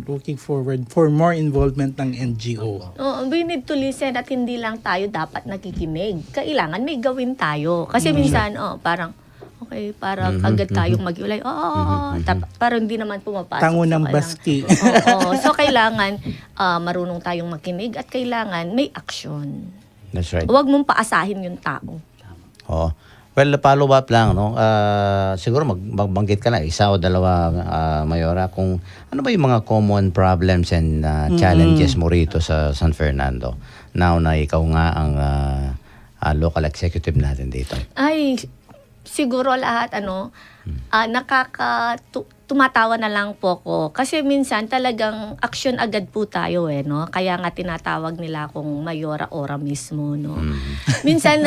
looking forward for more involvement ng NGO. We need to listen at hindi lang tayo dapat nakikinig. Kailangan may gawin tayo. Kasi minsan, parang, okay, para agad tayong mag-iulay. Parang hindi naman pumapasok. Tango ng baski. So, kailangan marunong tayong makinig at kailangan may action. That's right. Huwag mong paasahin yung tao. Oh. Well, follow up lang, no? Siguro magbanggit ka na isa o dalawa, Mayora, kung ano ba yung mga common problems and challenges mo rito sa San Fernando now na ikaw nga ang local executive natin dito. Ay, siguro lahat tumatawa na lang po ko. Kasi minsan talagang action agad po tayo no? Kaya nga tinatawag nila akong Mayora Ora mismo, no? Minsan,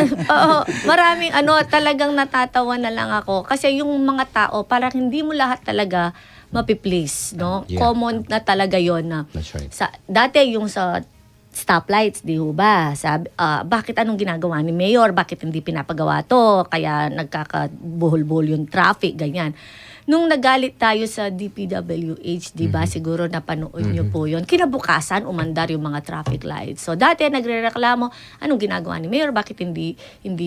maraming talagang natatawa na lang ako. Kasi yung mga tao, parang hindi mo lahat talaga mapiplease, no? Yeah. Common na talaga yon na. That's right. Dati yung sa stoplights, di ba? Sabi, bakit anong ginagawa ni Mayor? Bakit hindi pinapagawa to? Kaya nagkakabuhol-buhol yung traffic, ganyan. Nung nagalit tayo sa DPWH, di ba? Siguro napanood nyo po yun. Kinabukasan, umandar yung mga traffic lights. So, dati nagrereklamo, anong ginagawa ni Mayor? Bakit hindi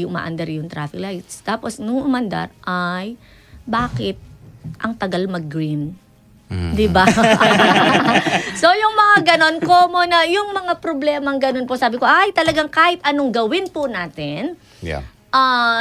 umaandar yung traffic lights? Tapos, nung umandar, bakit ang tagal mag-green? Diba? So yung mga ganon, common na, yung mga problemang ganon po, sabi ko, talagang kahit anong gawin po natin,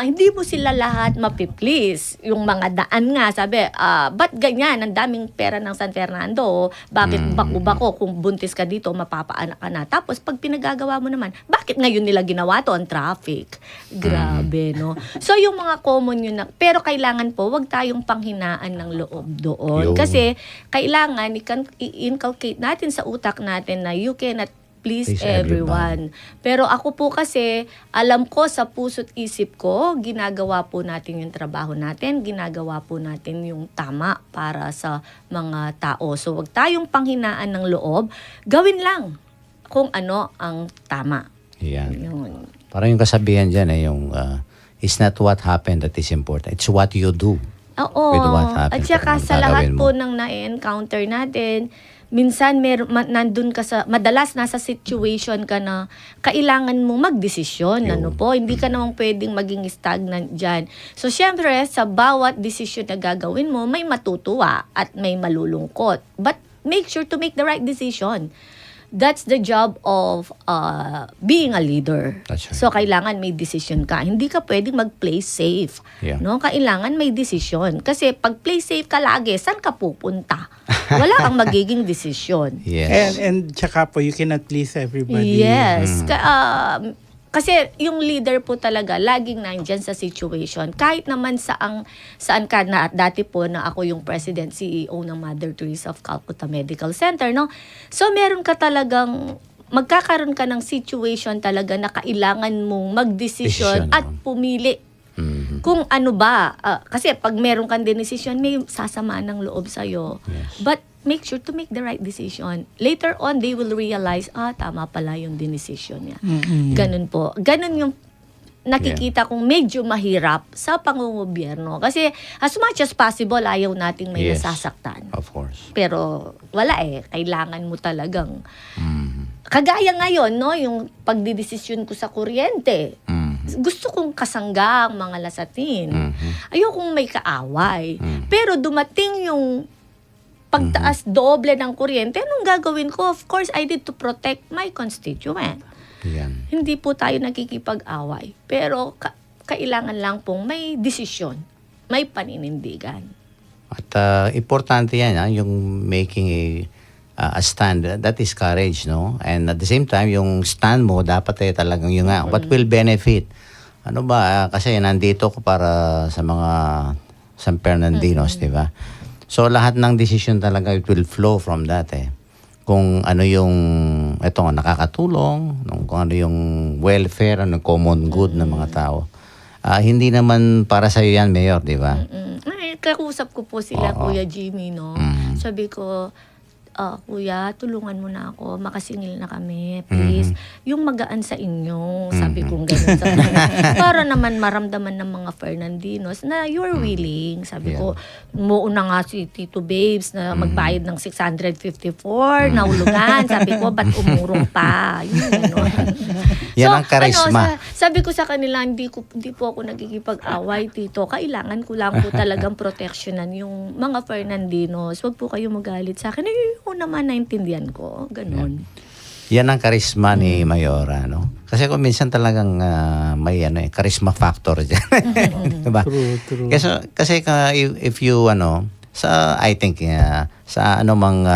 hindi mo sila lahat mapiplease. Yung mga daan nga, sabi, ba't ganyan? Ang daming pera ng San Fernando. Bakit bako-bako kung buntis ka dito, mapapaanak ka na. Tapos pag pinagagawa mo naman, bakit ngayon nila ginawa to ang traffic? Grabe, no? So yung mga common yun na, pero kailangan po, wag tayong panghinaan ng loob doon. Kasi kailangan i-inculcate natin sa utak natin na you cannot please everyone. Pero ako po kasi, alam ko sa puso't isip ko, ginagawa po natin yung trabaho natin, ginagawa po natin yung tama para sa mga tao. So, wag tayong panghinaan ng loob, gawin lang kung ano ang tama. Yan. Parang yung kasabihan dyan, yung it's not what happened that is important, it's what you do. Oo. With what happened. At saka sa lahat po ng na-encounter natin, minsan nandun ka madalas nasa situation ka na kailangan mo magdesisyon, hindi ka naman pwedeng maging stagnant dyan. So, syempre, sa bawat desisyon na gagawin mo, may matutuwa at may malulungkot. But make sure to make the right decision. That's the job of being a leader. That's right. So, kailangan may decision ka. Hindi ka pwedeng mag-play safe. Yeah. No? Kailangan may decision. Kasi pag play safe ka lagi, saan ka pupunta? Wala kang magiging decision. Yes. And tsaka po, you cannot please everybody. Yes. Kasi yung leader po talaga, laging nandyan sa situation. Kahit naman saan ka na, dati po na ako yung president, CEO ng Mother Teresa of Calcutta Medical Center, no? So, meron ka talagang, magkakaroon ka ng situation talaga na kailangan mong magdesisyon at pumili. Kung ano ba, kasi pag meron kang decision, may sasama ng loob sa'yo. Yes. But make sure to make the right decision. Later on, they will realize, tama pala yung decision niya. Ganun po. Ganun yung nakikita kong medyo mahirap sa pangungobyerno. Kasi as much as possible, ayaw nating may nasasaktan. Of course. Pero wala kailangan mo talagang kagaya ngayon, no, yung pagdidesisyon ko sa kuryente. Gusto kong kasangga ang mga lasatin. Ayokong may kaaway. Pero dumating yung pagtaas doble ng kuryente, anong gagawin ko? Of course, I need to protect my constituent. Yan. Hindi po tayo nakikipag-away. Pero kailangan lang pong may desisyon, may paninindigan. At importante yan, yung making a stand. That is courage, no? And at the same time, yung stand mo, dapat talagang yung what will benefit ano ba, kasi nandito ko para sa mga San Fernandinos, di ba? So lahat ng decision talaga, it will flow from that Kung ano yung, eto nga, nakakatulong, kung ano yung welfare, ano common good ng mga tao. Hindi naman para sa'yo yan, Mayor, di ba? Ay, kakusap ko po sila, Oo. Kuya Jimmy, no? Sabi ko, Kuya, tulungan mo na ako, makasingil na kami, please. Yung magaan sa inyo, sabi kong gano'n sa kanya. Para naman maramdaman ng mga Fernandinos na you're willing. Sabi ko, muuna nga si Tito Babes na magbayad ng 654, naulugan. Sabi ko, ba't umurong pa? Yun, gano'n. Yan ang karisma. Sabi ko sa kanila, hindi po ako nagkikipag-away, Tito. Kailangan ko lang po talagang proteksyonan yung mga Fernandinos. Huwag po kayo magalit sa akin. Ay, oo naman, naintindihan ko. Ganon. Yan ang karisma ni Mayora, no? Kasi kung minsan talagang may charisma factor dyan. Diba? True. Kasi if you, I think, sa anumang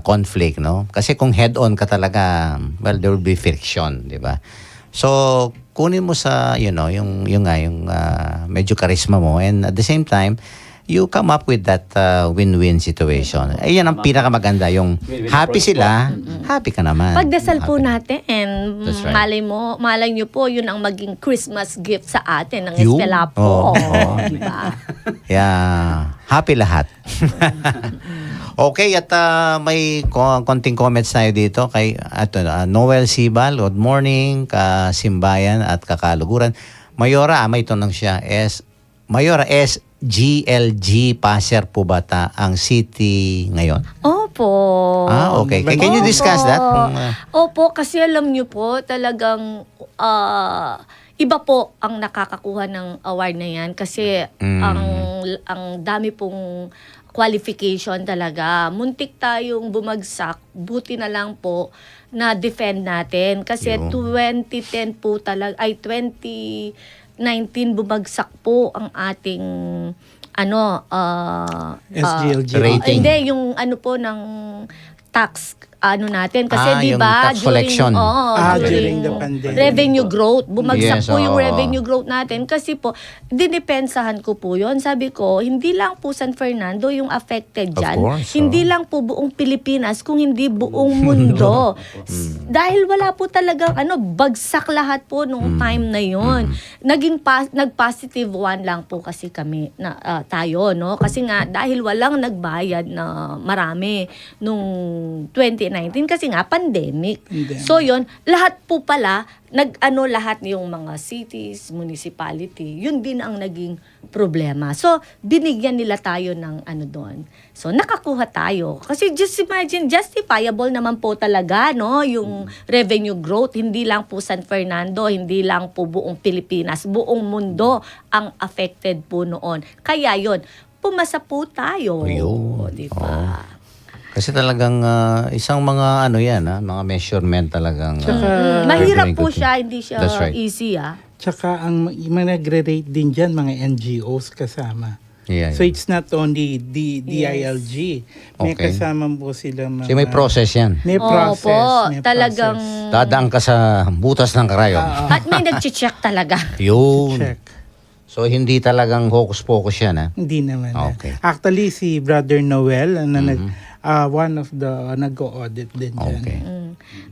conflict, no? Kasi kung head-on ka talaga, well, there will be friction, di ba? So, kunin mo sa, yung medyo charisma mo, and at the same time, you come up with that win-win situation. Yan ang pinakamaganda, yung happy sila, happy ka naman. Pagdasal po Happy. natin, That's right. malay nyo po, yun ang maging Christmas gift sa atin ng Yun. Espelapo. Oo. Diba? Yeah, happy lahat. Okay, at may konting comments tayo dito kay Noel Sibal. Good morning, kasimbayan at kakaluguran. Mayora, may tanong siya. Mayora, GLG Passer po ba ang city ngayon? Opo. Okay. Can you discuss that? Opo, kasi alam nyo po, talagang iba po ang nakakakuha ng award na yan kasi ang dami pong qualification talaga. Muntik tayong bumagsak, buti na lang po na defend natin kasi 2010 po talaga, 2019 bumagsak po ang ating SGLG rating. Hindi, yung po ng tax natin kasi di yung ba tax collection. During the pandemic. revenue growth, bumagsak Yes, po yung oo. revenue growth natin kasi po dinipensahan ko po yon. Sabi ko, hindi lang po San Fernando yung affected Of dyan. course, Hindi lang po buong Pilipinas, kung hindi buong mundo. Dahil wala po talagang bagsak lahat po nung time na yon. Nag-positive one lang po kasi kami na tayo, no? Kasi nga dahil walang nagbayad na marami nung 2019 kasi nga pandemic. So yon, lahat po pala lahat yung mga cities, municipality, yun din ang naging problema. So binigyan nila tayo ng doon. So nakakuha tayo. Kasi just imagine, justifiable naman po talaga, no, yung revenue growth, hindi lang po San Fernando, hindi lang po buong Pilipinas, buong mundo ang affected po noon. Kaya yon, pumasa po tayo. Ayun. Di ba? Kasi talagang isang mga mga measurement talagang Mahirap very po good. siya, hindi siya That's right. easy Tsaka ang nagre-rate din dyan, mga NGOs kasama. Yeah, So it's not only DILG. May Okay. kasama po sila mga... Kasi may process yan. May process. Opo, may talagang... process. Dadaan ka sa butas ng karayon. At may nag-check talaga. Yun. Check. So hindi talagang hocus-pocus yan, ha? Hindi naman. Okay. Actually, si Brother Noel, one of the nag-audit din dyan. Okay.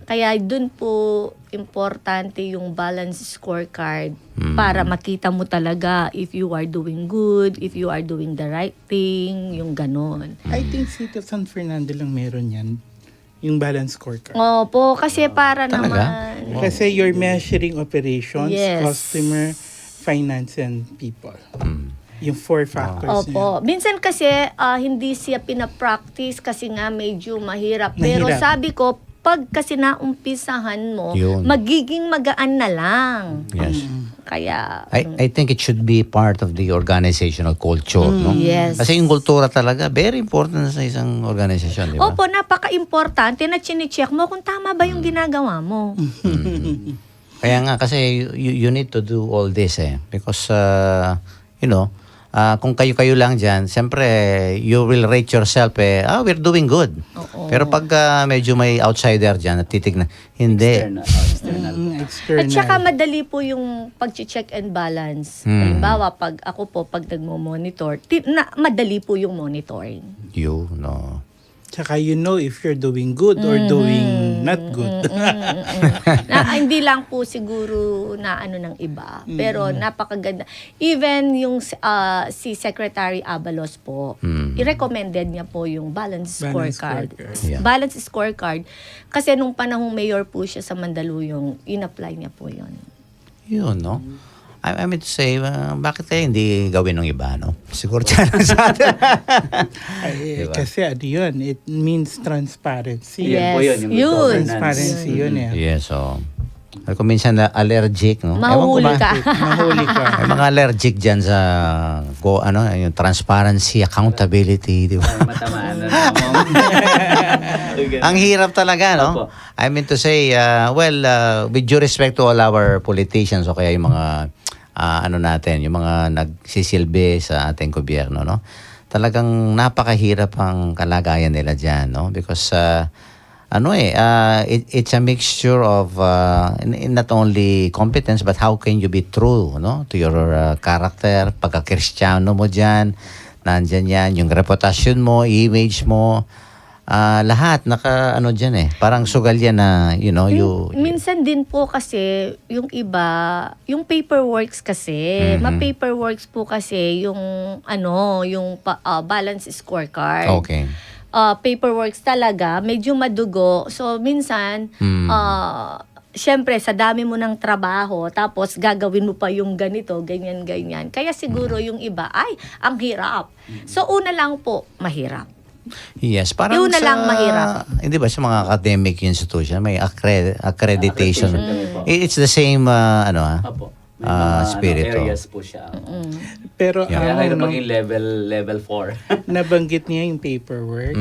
Kaya dun po importante yung balance scorecard para makita mo talaga if you are doing good, if you are doing the right thing, yung ganon. I think City of San Fernando lang meron yan. Yung balance scorecard. Opo, kasi para Talaga? naman... Kasi you're measuring operations, Yes. customer, finance, and people. Yung 4 factors. Opo. Minsan kasi hindi siya pinapractice kasi nga medyo mahirap. Pero Mahirap. sabi ko, pag kasi naumpisahan mo, Yun. magiging magaan na lang. Yes. Kaya... I think it should be part of the organizational culture, no? Yes. Kasi yung kultura talaga, very important sa isang organisasyon, di ba? Opo, napaka-importante na chine-check mo kung tama ba yung ginagawa mo. Kaya nga, kasi you need to do all this, because, kung kayo-kayo lang dyan, siyempre, you will rate yourself, we're doing good. Oo. Pero pag medyo may outsider dyan at titignan, hindi. external. External. At saka madali po yung pag-check and balance. Halimbawa, pag nagmo-monitor, madali po yung monitoring. You, no. Tsaka you know if you're doing good or doing not good. Hindi lang po siguro na ano ng iba, pero napakaganda. Even yung si Secretary Abalos po, i-recommended niya po yung balance scorecard. Yeah. Balance scorecard. Kasi nung panahong mayor po siya sa Mandaluyong, in-apply niya po yun. Yun, no? I mean to say, bakit kaya hindi gawin ng iba, no? Siguro dyan lang sa atin. Diba? Kasi ano yun, it means transparency. Yes, po yun, yung yun. governance. Transparency yun eh. Yes, so. Kung minsan na allergic, no? Mahuli Ewan ko ba, ka. Mahuli ka. May mga allergic dyan sa yung transparency, accountability, di ba? Matamaan na naman. Ang hirap talaga, no? Opo. I mean to say, with due respect to all our politicians o kaya yung mga yung mga nagsisilbi sa ating gobyerno, no? Talagang napakahirap ang kalagayan nila dyan, no? Because it's a mixture of not only competence but how can you be true, no, to your character, pagka-Kristiyano mo diyan, nandiyan yan, yung reputasyon mo, image mo, lahat diyan parang sugal yan na Minsan din po kasi yung iba, yung paperworks kasi, ma-paperworks po kasi yung balance scorecard. Okay. Paperworks talaga, medyo madugo. So, minsan, syempre, sa dami mo ng trabaho, tapos gagawin mo pa yung ganito, ganyan. Kaya siguro yung iba, ang hirap. So, una lang po, mahirap. Yes, parang Yun na lang mahirap. Hindi ba sa mga academic institution may accreditation. po. It's the same Opo. May mga spirit. areas po siya. Pero Kaya ngayon maging level 4. nabanggit niya yung paperwork.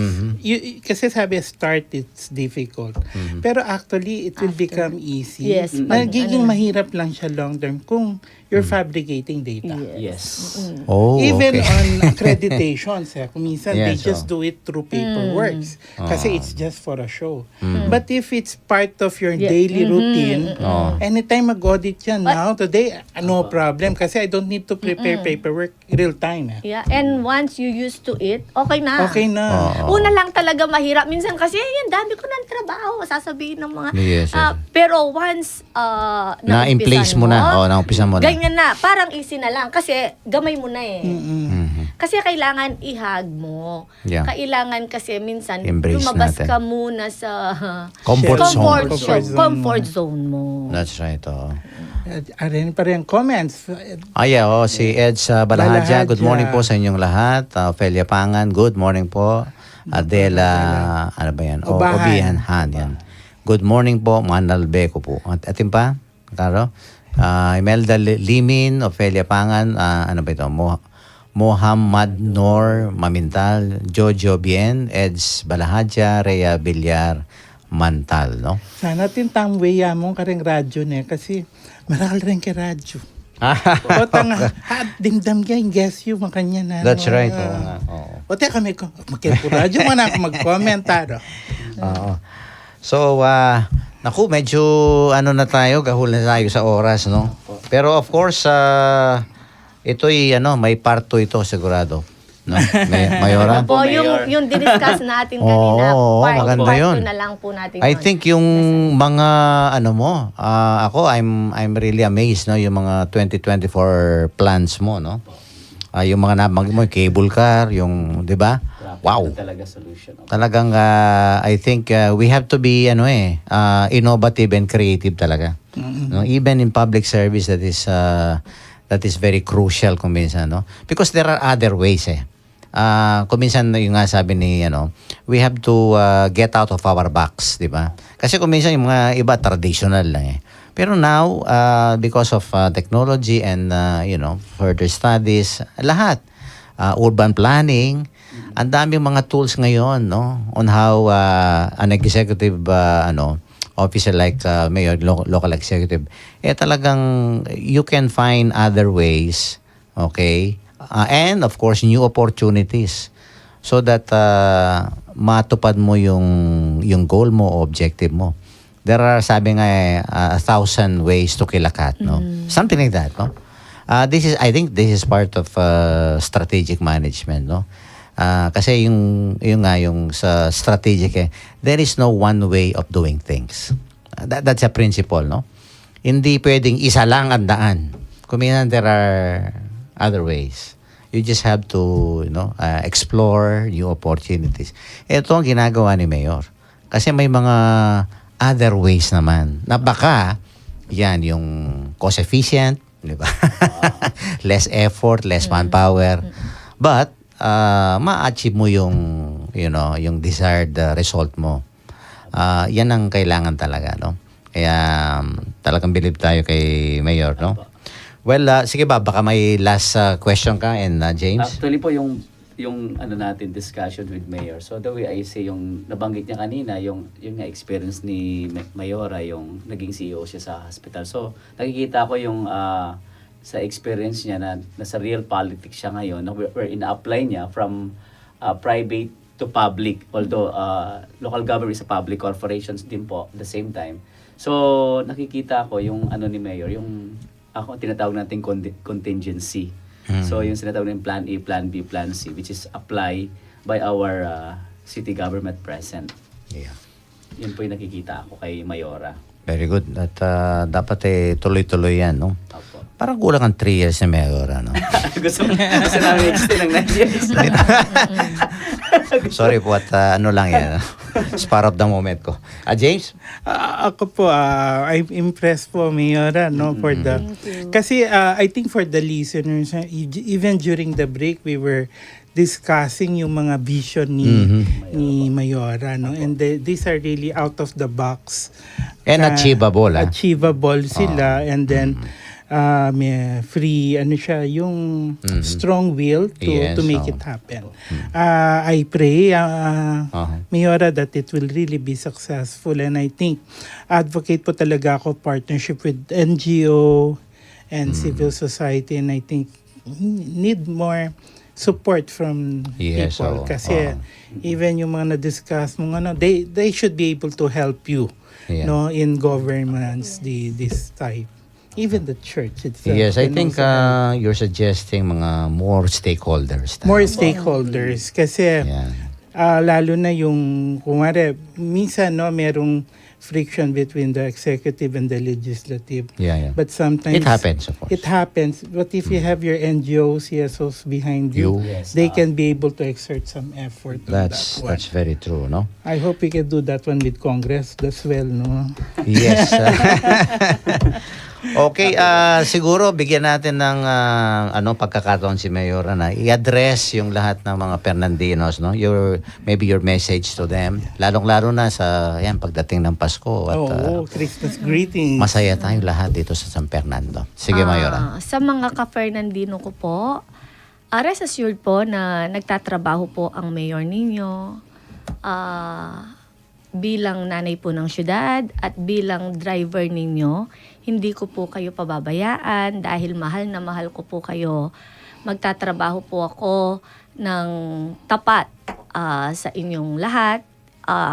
Kasi sabi, start it's difficult. Pero actually, it will become easy. Yes. Nagiging mahirap lang siya long term kung you're fabricating data. Yes. Oh, Even okay. on accreditations, kung minsan they Yes, just do it through paperworks kasi it's just for a show. But if it's part of your daily routine, anytime mag-audit yan now, today, no problem kasi I don't need to prepare paperwork real time. Yeah, and once you used to it, okay na. Okay na. Una lang talaga mahirap. Minsan kasi, yan, dami ko ng trabaho. Sasabihin ng mga... Yes, yes. Pero once Na-in-place mo na. Na-umpisa mo na. Ganyan na. Parang easy na lang. Kasi gamay mo na eh. Kasi kailangan ihag mo. Yeah. Kailangan kasi minsan Embrace lumabas natin. ka muna sa Comfort zone. comfort zone mo. That's right. Arin pa rin comments. Si Ed sa Balahadja. Good Balahadja. morning po sa inyong lahat. Ophelia Pangan, good morning po. Adela, ano ba yan? Obahan. Obihan, yan. Good morning po, Manal Beco po. At atin pa, Karo? Imelda Limin, Ophelia Pangan, ano ba ito? Mohammad Noor Mamintal, Jojo Bien, Eds Balahadja, Rhea Villar Mantal, no? Sana tintamwe mo kareng radyo na kasi maral rin kay radyo. O tanga, dimdam gang, guess you, makanya na. That's right. O teka, radyo mo na ako mag-comment. So, naku, medyo na tayo, gahul na tayo sa oras, no? Pero of course, ito'y may part 2 ito sigurado. No? Mayora? Po, yung diniscuss natin kanina, maganda part yun. 2 na lang po natin I yun. think yung mga ako I'm really amazed, no, yung mga 2024 plans mo, no. Yung mga nabanggit mo, cable car, yung 'di ba? Wow. Talaga solution. Talagang I think we have to be innovative and creative talaga. No, even in public service that is very crucial kung minsan, no? Because there are other ways kung minsan yung nga sabi ni we have to get out of our box, di ba? Kasi kung minsan yung mga iba traditional lang Pero now because of technology and further studies, lahat urban planning, ang daming mga tools ngayon, no, on how an executive officer like mayor, local executive, talagang you can find other ways, okay? And of course, new opportunities so that matupad mo yung goal mo, objective mo. there are, sabi nga, 1,000 ways to kill a cat, no? Something like that, no? I think this is part of strategic management, no? Kasi yung sa strategic, there is no one way of doing things. That's a principle, no? Hindi pwedeng isa lang ang daan. Kuminsan, there are other ways. You just have to, explore new opportunities. Ito ang ginagawa ni Mayor. Kasi may mga other ways naman na baka yan yung cost efficient, di ba? Less effort, less manpower. But ma-achieve mo yung yung desired result mo. Yan ang kailangan talaga, no? Kaya talagang believe tayo kay Mayor, no? Well, sige ba, baka may last question ka, and James? Actually po yung natin discussion with Mayor. So the way I say, yung nabanggit niya kanina, yung experience ni Mayora, yung naging CEO siya sa hospital. So nakikita ko yung sa experience niya na nasa real politics siya ngayon, where ina-apply niya from private to public, although local government is a public corporations din po at the same time. So nakikita ko yung ni Mayor, yung tinatawag nating contingency. So yung sinatawag ng Plan A, Plan B, Plan C, which is apply by our city government present. Yeah. Yun po yung nakikita ko kay Mayora. Very good. At dapat tuloy-tuloy yan, no? Opo. Parang kulang ang 3 years ni Mayor, no? gusto namin extend ng 9 years. Sorry po at ano lang yan. It's part of the moment ko. James? Ako po, I'm impressed po, Mayora, no, for the... Kasi I think for the listeners, even during the break, we were discussing yung mga vision ni Mayora, no? And these are really out of the box. And achievable, Achievable sila. And then, may free, yung strong will to make it happen. I pray, Mayora, that it will really be successful. And I think, advocate po talaga ako partnership with NGO and civil society. And I think need more support from people. Kasi even yung mga na-discuss mo, they should be able to help you no, in governments, this type. Even the church itself. Yes, I think you're suggesting mga more stakeholders. More stakeholders. Kasi lalo na yung, minsan merong friction between the executive and the legislative. But sometimes... It happens, of course. It happens. But if you have your NGOs, CSOs behind you, they can be able to exert some effort on that one. That's very true, no? I hope we can do that one with Congress as well, no? Yes. Okay, siguro bigyan natin ng pagkakataon si Mayor na i-address yung lahat ng mga Fernandinos, no? Maybe your message to them, lalong-lalo na sa pagdating ng Pasko at Christmas greetings. Masaya tayong lahat dito sa San Fernando. Sige, Mayor. Sa mga ka-Fernandino ko po, rest assured po na nagtatrabaho po ang mayor ninyo bilang nanay po ng syudad at bilang driver ninyo. Hindi ko po kayo pababayaan dahil mahal na mahal ko po kayo. Magtatrabaho po ako ng tapat sa inyong lahat.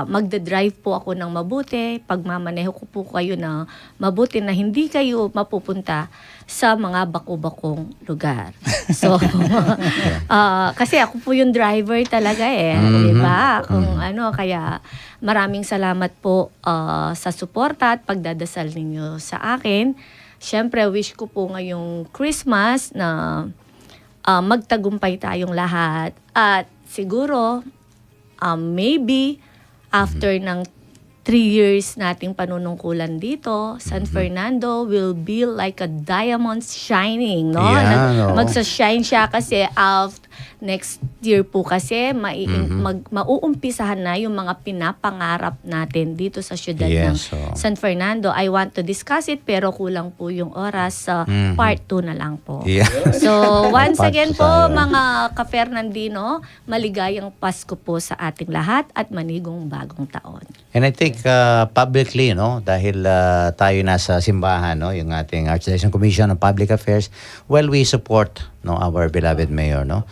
Magdadrive po ako ng mabuti. Pagmamaneho ko po kayo ng mabuti na hindi kayo mapupunta sa mga baku-bakong lugar. So, kasi ako po yung driver talaga di ba? Kaya maraming salamat po sa suporta at pagdadasal ninyo sa akin. Siyempre, wish ko po ngayong Christmas na magtagumpay tayong lahat. At siguro, maybe, after ng 3 years nating panunungkulan dito, San Fernando will be like a diamond shining, no? Magsa-shine siya kasi next year po kasi mauumpisahan na yung mga pinapangarap natin dito sa syudad ng San Fernando. I want to discuss it pero kulang po yung oras sa part 2 na lang po. So once again po mga ka-Fernandino, maligayang Pasko po sa ating lahat at manigong bagong taon. And I think like publicly, no, dahil tayo nasa simbahan, no, yung ating Archdiocese Commission on Public Affairs, well, we support, no, our beloved mayor, no.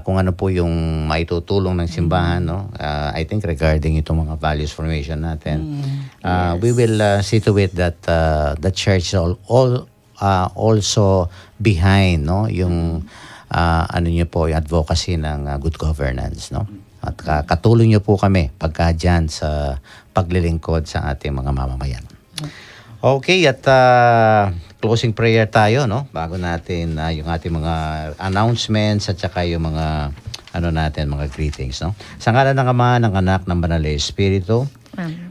Kung ano po yung maitutulong ng simbahan, no, I think regarding itong mga values formation natin, we will see to it that the church also behind, no, yung ano niyo po, yung advocacy ng good governance, no. At katulong niyo po kami pagka dyan sa paglilingkod sa ating mga mamamayan. Okay, at closing prayer tayo, no? Bago natin yung ating mga announcements at saka yung mga ano natin, mga greetings, no? Sa ngalan ng Ama, ng Anak, ng Banal na Espiritu,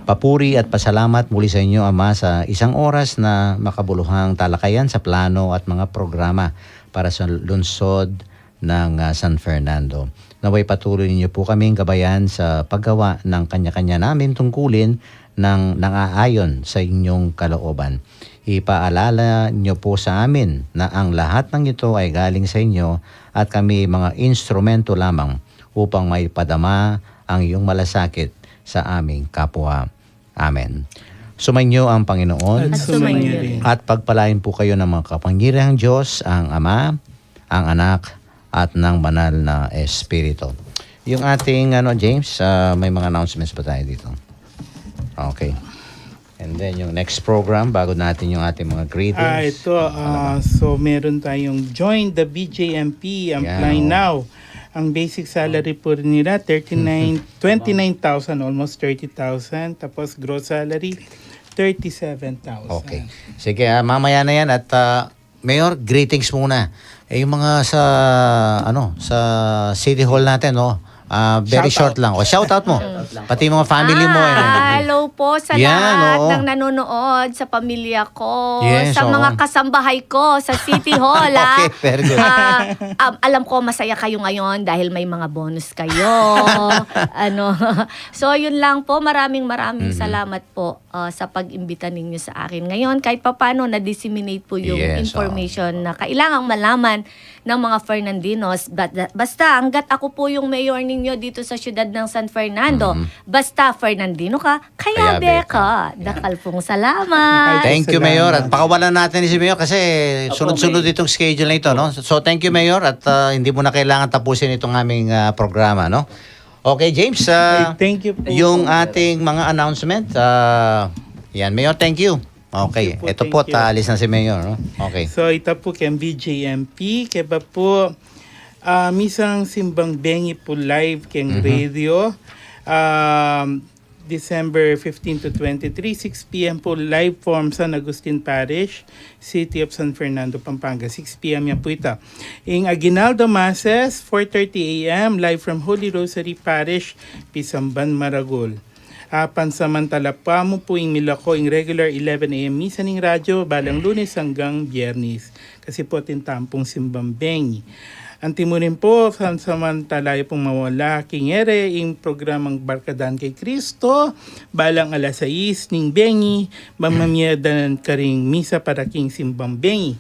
papuri at pasalamat muli sa inyo, Ama, sa isang oras na makabuluhang talakayan sa plano at mga programa para sa lungsod ng San Fernando. Naway patuloy niyo po kaming gabayan sa paggawa ng kanya-kanya namin tungkulin ng nang-aayon sa inyong kalooban. Ipaalala niyo po sa amin na ang lahat ng ito ay galing sa inyo at kami mga instrumento lamang upang maipadama ang iyong malasakit sa aming kapwa. Amen. Sumainyo ang Panginoon At sumainyo rin. at pagpalain po kayo ng mga kapangyarihang Diyos, ang Ama, ang Anak, at ng Banal na Espiritu. Yung ating James, may mga announcements pa tayo dito. Okay. And then yung next program, bago natin yung ating mga greetings. So meron tayong Join the BJMP, apply now. Ang basic salary po nila 29,000, almost 30,000. Tapos gross salary 37,000. Okay. Sige, mamaya na yan. At Mayor, greetings muna. Yung mga sa City Hall natin, no? Very short lang. Shout out mo. Pati mga family mo. Hello po sa lahat ng nanonood, sa pamilya ko, sa mga kasambahay ko sa City Hall. Okay, very good. Alam ko masaya kayo ngayon dahil may mga bonus kayo. So yun lang po. Maraming salamat po sa pag-imbita ninyo sa akin. Ngayon, kahit papano na-disseminate po yung information na kailangang malaman ng mga Fernandinos. Basta, hanggat ako po yung mayor ninyo dito sa siyudad ng San Fernando, basta Fernandino ka, kaya beka. Dakal pong salamat. Thank you, Mayor. At pakawalan natin si Mayor kasi sunod-sunod itong schedule na ito, no? So, thank you, Mayor. At hindi mo na kailangan tapusin itong aming programa, no? Okay, James. Thank you po. Yung ating mga announcement, yan, Mayor, thank you. Okay, ito po, alis na si Mayor, no? Okay. So, ito po kay BJMP, kaya ba po, misang simbang bengi po live keng radio, December 15 to 23, 6 p.m. po live from San Agustin Parish, City of San Fernando, Pampanga. 6 p.m. yan po ito. In Aguinaldo Masses, 4:30 a.m. live from Holy Rosary Parish, Pisamban, Maragol. Pansamantala pa mo po yung Milako yung regular 11 a.m. misa ng radyo balang Lunes hanggang Biyernes. Kasi po tintampong simbang bengi. Antimunin po, samantala pong mawala kingere yung programang Barkadan kay Kristo, balang alas 6 ning bengi, mamamyadan ka ring misa para king simbang bengi.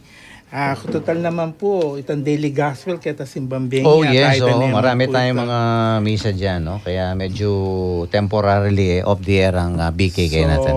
Total naman po, itong daily gospel kaya simbang bengi. Oh yes, marami tayong mga misa dyan, no? Kaya medyo temporarily off the air ang BKK natin.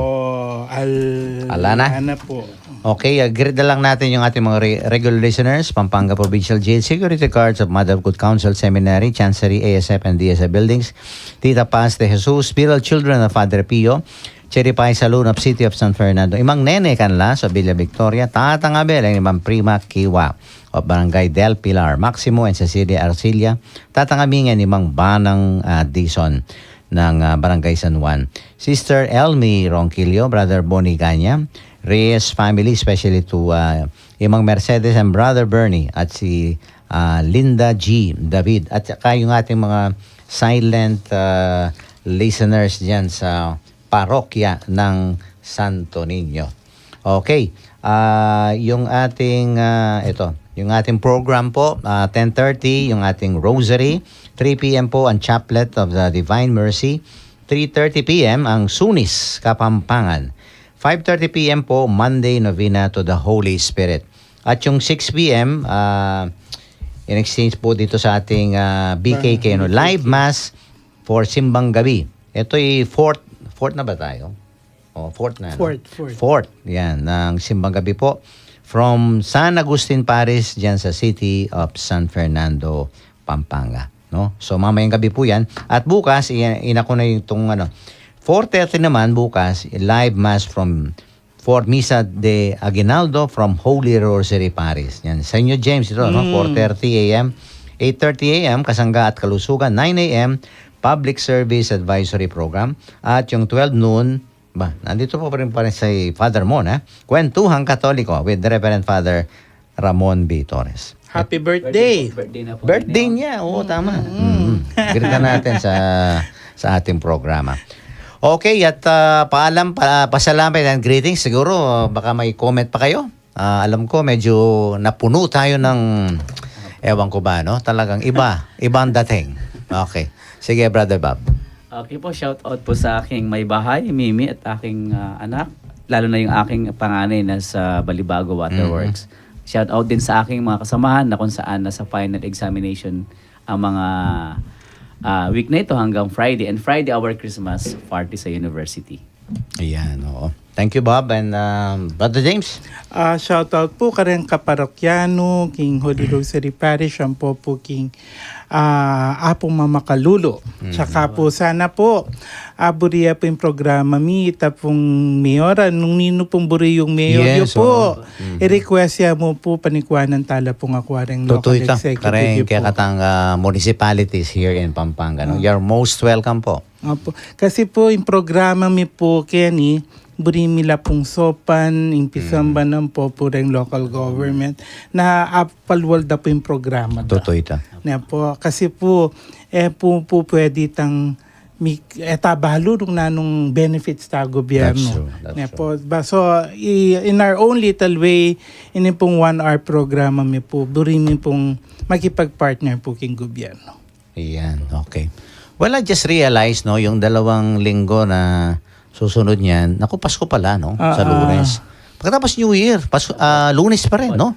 Alana po. Okay, greet na lang natin yung ating mga regular listeners, Pampanga Provincial Jail, Security Cards of Mother of Good Counsel Seminary, Chancery, ASF and DSF Buildings, Tita Paz de Jesus, Spiritual Children of Padre Pio, Cherry Pie Saloon of City of San Fernando, Imang Nene Canla sa Villa Victoria, Tatang Abel, ang Imang Prima Kiwa of Barangay Del Pilar, Maximo and Cecilia Arcilia, Tatang Amingan, Imang Banang Dison ng Barangay San Juan, Sister Elmi Ronquillo, Brother Bonnie Ganya, Reyes family, especially to Imang Mercedes and Brother Bernie at si Linda G. David at saka yung ating mga silent listeners dyan sa parokya ng Santo Niño. Okay, yung ating yung ating program po, 10:30 yung ating rosary, 3 p.m. po ang chaplet of the Divine Mercy, 3:30 p.m. ang Sunis Kapampangan, 5:30 p.m. po Monday Novena to the Holy Spirit. At yung 6 p.m. in exchange po dito sa ating BKK live mass for Simbang Gabi. Ito ay Fourth na ba tayo? Fourth na. Fourth. Fourth. Yan, ng Simbang Gabi po. From San Agustin Paris, dyan sa City of San Fernando, Pampanga. No? So, mamayang gabi po yan. At bukas, inako na itong 4:30 naman bukas, live mass for Misa de Aguinaldo from Holy Rosary Paris. Yan. Sa inyo, James, ito, no? 4:30 a.m., 8:30 a.m., Kasangga at Kalusugan, 9 a.m., Public Service Advisory Program. At yung 12 noon, nandito po pa rin si Father Mon, Kwentuhang Katoliko with the Reverend Father Ramon B. Torres. Happy birthday! Birthday na po. Birthday niya, oo, tama. Giritan natin sa ating programa. Okay, at pasalamat and greetings. Siguro, baka may comment pa kayo. Alam ko, medyo napuno tayo ng, ewan ko ba, no? Talagang ibang dating. Okay. Sige, Brother Bob. Okay po, shout out po sa aking may bahay, Mimi, at aking anak. Lalo na yung aking panganay na sa Balibago Waterworks. Shout out din sa aking mga kasamahan na kung saan nasa final examination ang mga week na ito hanggang Friday. And Friday, our Christmas party sa university. Ayan, oo. Thank you, Bob. And Brother James? Shout out po kareng kaparokyano, King Holy Rosary Parish, ang po King Apong Mamakalulo. Tsaka po sana po, buriya po yung programa ita pong mayora, nung nino pong buri yung mayor Yes, po. I-request ya mo po panikwanan tala pong akwareng local Tutoy ta. executive Kareng po. kaya katang municipalities here in Pampanga. No? You're most welcome po. Opo. Kasi po yung programa mi po Kenny, buri mila pong sopan, impisang ba ng po pureng local government na apalwal da po yung programa da. Tutoy ta. Na po, kasi po, po pwede tang etabalo nung nanong benefits ta gobyerno. That's Po, so, in our own little way, ini pong 1 hour programa mi po, buri mi pong makipag-partner po king gobyerno. Ayan, okay. Well, I just realized, no, yung 2 linggo na susunod niyan, naku, Pasko pala, no? Sa Lunes. Pagkatapos New Year, Lunes pa rin, no?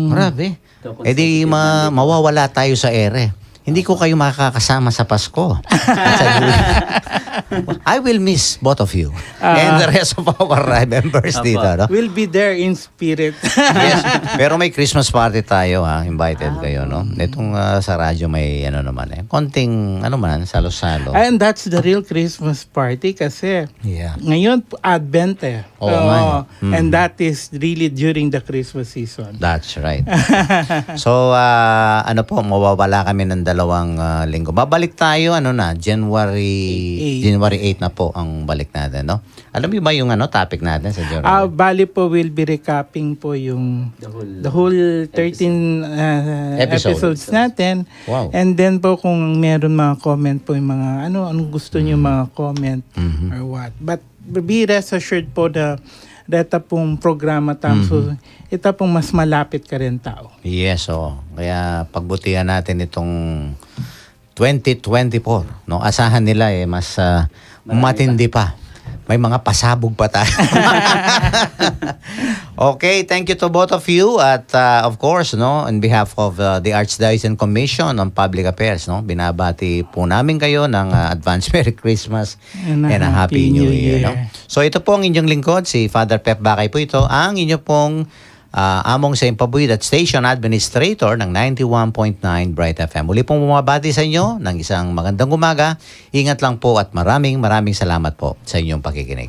Grabe. Eh di mawawala tayo sa ere. Hindi ko kayo makakasama sa Pasko. I will miss both of you. And the rest of our members dito. No? We'll be there in spirit. Yes. Pero may Christmas party tayo, invited kayo, no? Itong sa radyo may konting salo-salo. And that's the real Christmas party kasi ngayon Advent and that is really during the Christmas season. That's right. So mawawala kami ng 2 linggo. Babalik tayo January 8 na po ang balik natin, no? Alam mo ba yung topic natin sa January? Bali po we'll be recapping po yung the whole 13 episodes natin. Wow. And then po kung meron mga comment po yung mga anong gusto niyo mga comment or what. But be rest assured po na data pong programa so ito pong mas malapit ka rin tao. Yes, kaya pagbutihan natin itong 2024, no? Asahan nila mas matindi pa. May mga pasabog pa tayo. Okay, thank you to both of you at of course, no, on behalf of the Archdiocesan Commission on Public Affairs, no, binabati po namin kayo ng advance Merry Christmas and a Happy New Year, no? So ito po ang inyong lingkod, si Father Pep Bakay po ito, ang inyo pong among sa Impabuid at Station Administrator ng 91.9 Bright FM. Muli pong bumabati sa inyo ng isang magandang umaga. Ingat lang po at maraming salamat po sa inyong pakikinig.